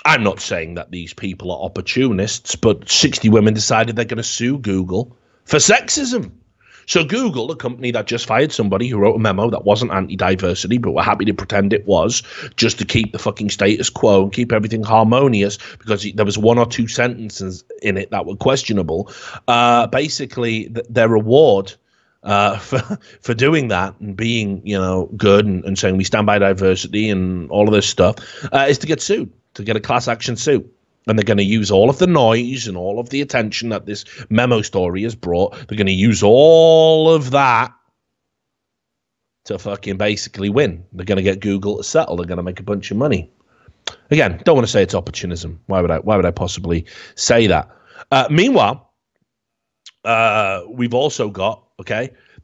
I'm not saying that these people are opportunists, but 60 women decided they're going to sue Google for sexism. So Google, a company that just fired somebody who wrote a memo that wasn't anti-diversity, but were happy to pretend it was, just to keep the fucking status quo and keep everything harmonious because there was one or two sentences in it that were questionable. Basically, their reward for doing that and being, good and saying we stand by diversity and all of this stuff is to get sued, to get a class action suit. And they're going to use all of the noise and all of the attention that this memo story has brought. They're going to use all of that to fucking basically win. They're going to get Google to settle. They're going to make a bunch of money. Again, don't want to say it's opportunism. Why would I possibly say that? Meanwhile, we've also got,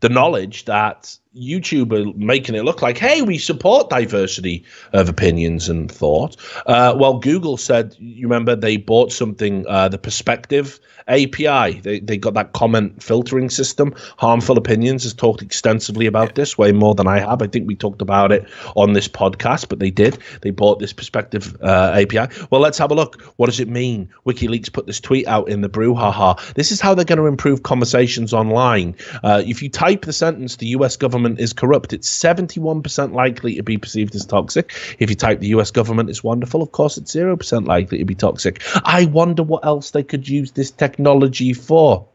the knowledge that YouTube are making it look like, hey, we support diversity of opinions and thought. Well, Google said, you remember, they bought something, the Perspective API. They got that comment filtering system. Harmful Opinions has talked extensively about this, way more than I have. I think we talked about it on this podcast, but they did. They bought this Perspective API. Well, let's have a look. What does it mean? WikiLeaks put this tweet out in the brouhaha. This is how they're going to improve conversations online. If you type the sentence, the US government is corrupt, it's 71% likely to be perceived as toxic. If you type the US government is wonderful, of course, it's 0% likely to be toxic. I wonder what else they could use this technology for.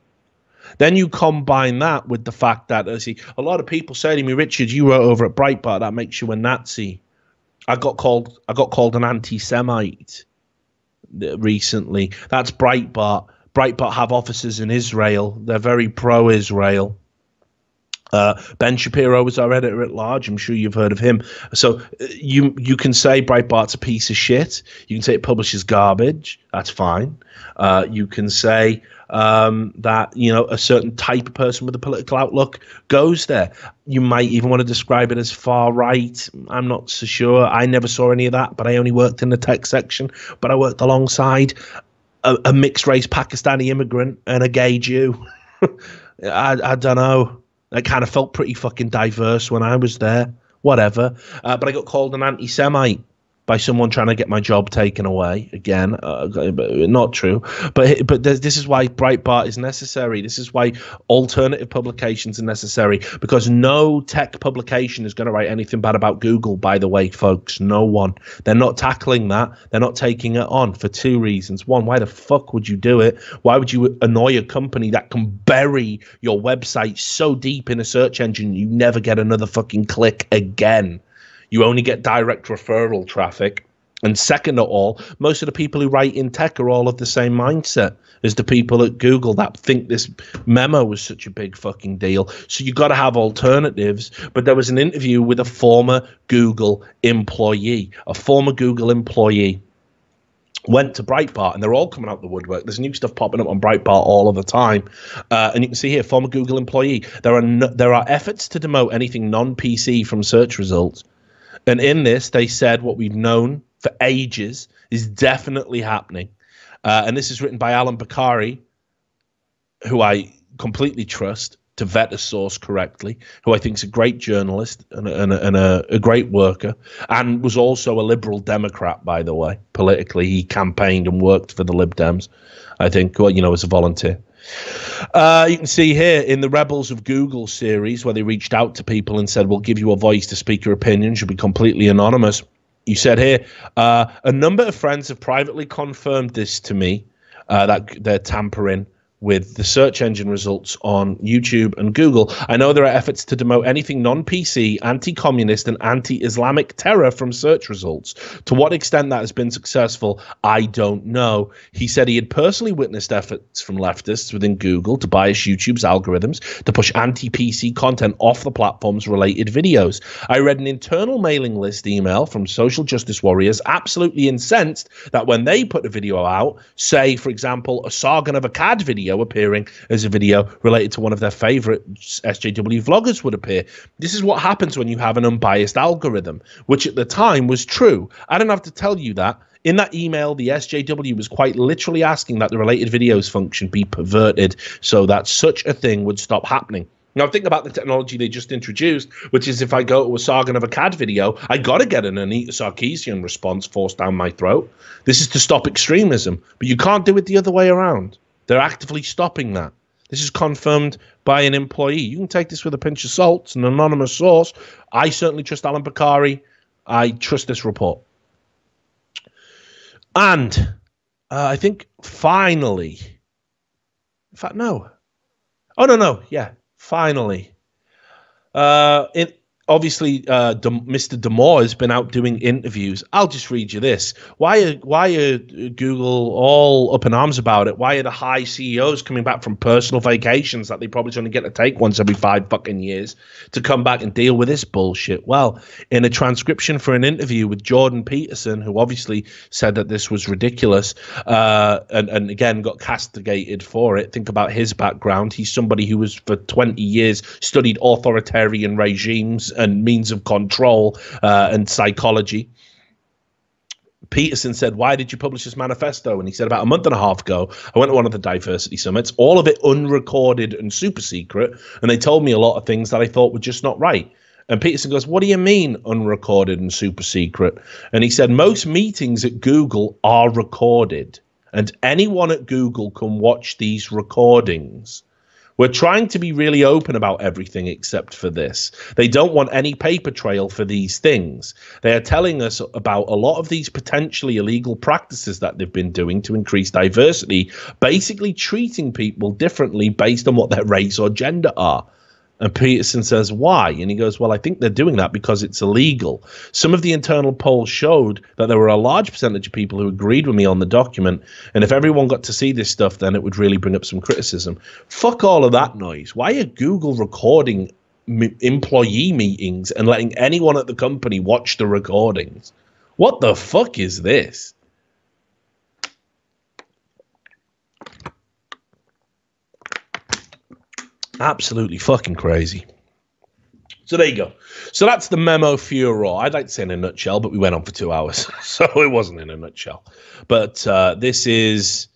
Then you combine that with the fact that, a lot of people say to me, Richard, you wrote over at Breitbart, that makes you a Nazi. I got called an anti-Semite recently. That's Breitbart. Breitbart have offices in Israel. They're very pro-Israel. Ben Shapiro was our editor at large. I'm sure you've heard of him. So you can say Breitbart's a piece of shit. You can say it publishes garbage. That's fine. You can say that a certain type of person with a political outlook goes there. You might even want to describe it as far right. I'm not so sure. I never saw any of that, but I only worked in the tech section. But I worked alongside a mixed race Pakistani immigrant and a gay Jew. I don't know. I kind of felt pretty fucking diverse when I was there. Whatever. But I got called an anti-Semite by someone trying to get my job taken away. Again, not true. But this is why Breitbart is necessary. This is why alternative publications are necessary, because no tech publication is going to write anything bad about Google, by the way, folks. No one. They're not tackling that. They're not taking it on for two reasons. One, why the fuck would you do it? Why would you annoy a company that can bury your website so deep in a search engine you never get another fucking click again? You only get direct referral traffic. And second of all, most of the people who write in tech are all of the same mindset as the people at Google that think this memo was such a big fucking deal. So you got to have alternatives. But there was an interview with a former Google employee. A former Google employee went to Breitbart, and they're all coming out the woodwork. There's new stuff popping up on Breitbart all of the time. And you can see here, former Google employee. There are efforts to demote anything non-PC from search results. And in this, they said what we've known for ages is definitely happening. And this is written by Alan Bakari, who I completely trust to vet a source correctly, who I think is a great journalist and a great worker, and was also a liberal Democrat, by the way. Politically, he campaigned and worked for the Lib Dems, I think, as a volunteer. You can see here in the Rebels of Google series where they reached out to people and said, we'll give you a voice to speak your opinion, you'll be completely anonymous. You said here, a number of friends have privately confirmed this to me, that they're tampering with the search engine results on YouTube and Google. I know there are efforts to demote anything non-PC, anti-communist, and anti-Islamic terror from search results. To what extent that has been successful, I don't know. He said he had personally witnessed efforts from leftists within Google to bias YouTube's algorithms to push anti-PC content off the platform's related videos. I read an internal mailing list email from social justice warriors absolutely incensed that when they put a video out, say, for example, a Sargon of Akkad video appearing as a video related to one of their favorite SJW vloggers would appear. This is what happens when you have an unbiased algorithm, which at the time was true. I don't have to tell you that. In that email, the SJW was quite literally asking that the related videos function be perverted so that such a thing would stop happening. Now, think about the technology they just introduced, which is if I go to a Sargon of Akkad video, I got to get an Anita Sarkeesian response forced down my throat. This is to stop extremism, but you can't do it the other way around. They're actively stopping that. This is confirmed by an employee. You can take this with a pinch of salt. It's an anonymous source. I certainly trust Alan Bakari. I trust this report. And I think finally, in fact, no. Oh, no. Yeah, finally. Obviously, Mr. Damore has been out doing interviews. I'll just read you this. Why are Google all up in arms about it? Why are the high CEOs coming back from personal vacations that they probably only get to take once every 5 fucking years to come back and deal with this bullshit? Well, in a transcription for an interview with Jordan Peterson, who obviously said that this was ridiculous, and again got castigated for it. Think about his background. He's somebody who was for 20 years studied authoritarian regimes and means of control and psychology. Peterson said, why did you publish this manifesto? And he said, about a month and a half ago, I went to one of the diversity summits, all of it unrecorded and super secret, and they told me a lot of things that I thought were just not right. And Peterson goes, what do you mean unrecorded and super secret? And he said, most meetings at Google are recorded, and anyone at Google can watch these recordings. We're trying to be really open about everything except for this. They don't want any paper trail for these things. They are telling us about a lot of these potentially illegal practices that they've been doing to increase diversity, basically treating people differently based on what their race or gender are. And Peterson says, why? And he goes, well, I think they're doing that because it's illegal. Some of the internal polls showed that there were a large percentage of people who agreed with me on the document. And if everyone got to see this stuff, then it would really bring up some criticism. Fuck all of that noise. Why are Google recording employee meetings and letting anyone at the company watch the recordings? What the fuck is this? Absolutely fucking crazy. So there you go. So that's the memo furor. I'd like to say in a nutshell, but we went on for 2 hours, so it wasn't in a nutshell. But this is,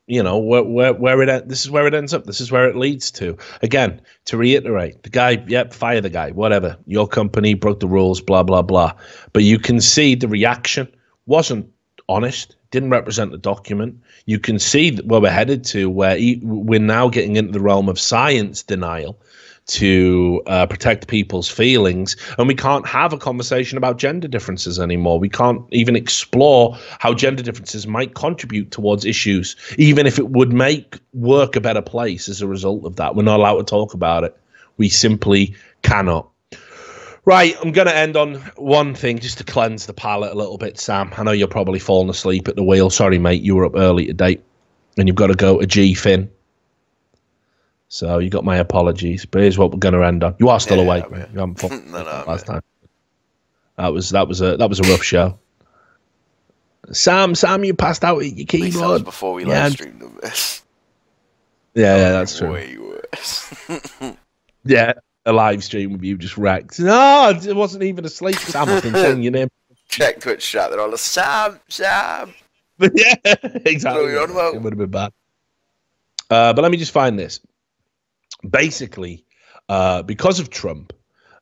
you know, this is where it ends up. This is where it leads to. Again, to reiterate, the guy, yep, fire the guy, whatever. Your company broke the rules, blah blah blah. But you can see the reaction wasn't honest. Didn't represent the document. You can see where we're headed to, where we're now getting into the realm of science denial to protect people's feelings. And we can't have a conversation about gender differences anymore. We can't even explore how gender differences might contribute towards issues, even if it would make work a better place as a result of that. We're not allowed to talk about it. We simply cannot. Right, I'm going to end on one thing just to cleanse the palate a little bit, Sam. I know you're probably falling asleep at the wheel. Sorry, mate, you were up early today and you've got to go to G-Fin. So you got my apologies, but here's what we're going to end on. You are still awake, mate. You haven't fallen last time. That was a rough show. Sam, you passed out at your keyboard. That was before we live streamed this. Yeah, that's true. Way worse. Yeah. A live stream with you just wrecked. No, it wasn't even asleep. Sam, I've been saying your name. Check Twitch chat. They're all like, Sam. Yeah, exactly. What are you on about? It would have been bad. But let me just find this. Basically, because of Trump,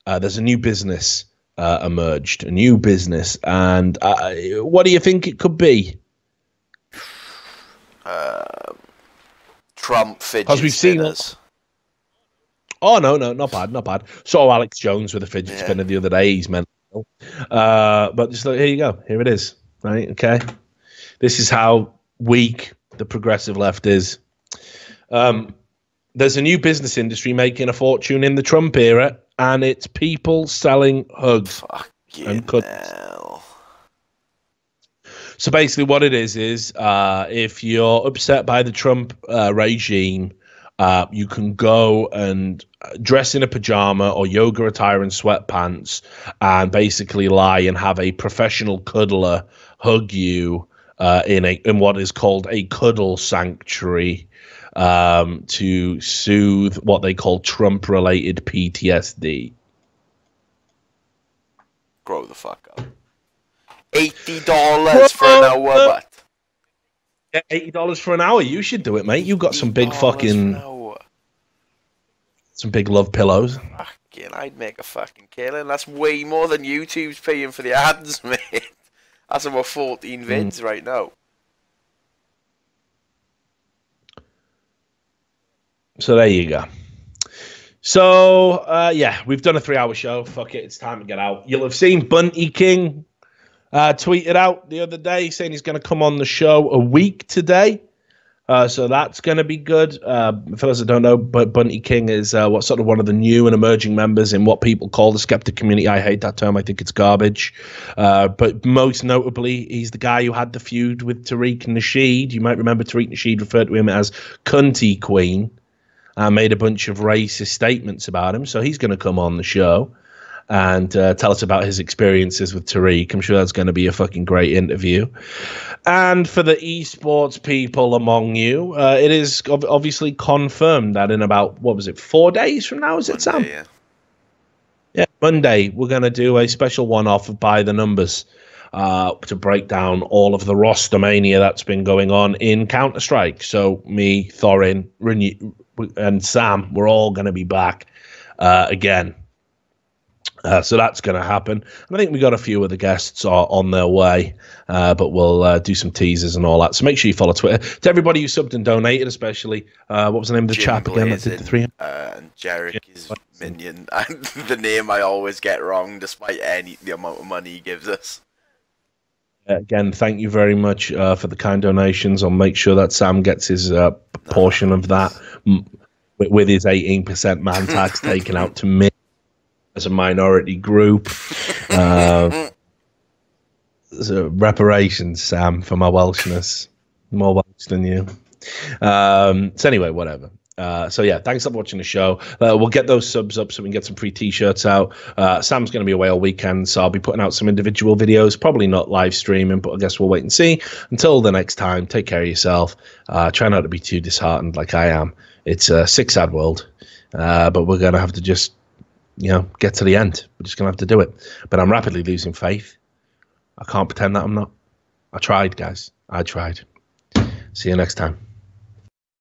there's a new business emerged. A new business. And what do you think it could be? Trump fidget spinners. Oh, no, not bad. Saw Alex Jones with a fidget spinner the other day. He's mental. But just here you go. Here it is. Right, okay. This is how weak the progressive left is. There's a new business industry making a fortune in the Trump era, and it's people selling hugs and cuddles. So basically what it is if you're upset by the Trump regime, you can go and dress in a pajama or yoga attire and sweatpants and basically lie and have a professional cuddler hug you in what is called a cuddle sanctuary to soothe what they call Trump-related PTSD. Grow the fuck up. $80 for an hour, but. Yeah, $80 for an hour. You should do it, mate. You've got some big fucking, some big love pillows. Fucking, I'd make a fucking killing. That's way more than YouTube's paying for the ads, mate. That's about 14 vids right now. So there you go. So, yeah, we've done a 3-hour show. Fuck it, it's time to get out. You'll have seen Bunty King tweeted out the other day saying he's going to come on the show a week today. So that's going to be good. For those that don't know, but Bunty King is what sort of one of the new and emerging members in what people call the skeptic community. I hate that term. I think it's garbage. But most notably, he's the guy who had the feud with Tariq Nasheed. You might remember Tariq Nasheed referred to him as Cunty Queen and made a bunch of racist statements about him. So he's going to come on the show and tell us about his experiences with Tariq. I'm sure that's going to be a fucking great interview. And for the esports people among you, it is obviously confirmed that in about, 4 days from now, is it, Sam? Yeah. Yeah, Monday, we're going to do a special one-off of By the Numbers to break down all of the roster mania that's been going on in Counter-Strike. So me, Thorin, and Sam, we're all going to be back again. So that's going to happen. And I think we got a few of the guests on their way, but we'll do some teasers and all that. So make sure you follow Twitter. To everybody who subbed and donated, especially, what was the name of the chap again that did the 3? And Jarek is Minion. And the name I always get wrong, despite the amount of money he gives us. Again, thank you very much for the kind donations. I'll make sure that Sam gets his portion of that with his 18% man tax taken out to me as a minority group. So reparations, Sam, for my Welshness. More Welsh than you. So anyway, whatever. So yeah, thanks for watching the show. We'll get those subs up so we can get some free t-shirts out. Sam's going to be away all weekend, so I'll be putting out some individual videos, probably not live streaming, but I guess we'll wait and see. Until the next time, take care of yourself. Try not to be too disheartened like I am. It's a sick, sad world, but we're going to have to just, get to the end. We're just going to have to do it. But I'm rapidly losing faith. I can't pretend that I'm not. I tried, guys. I tried. See you next time.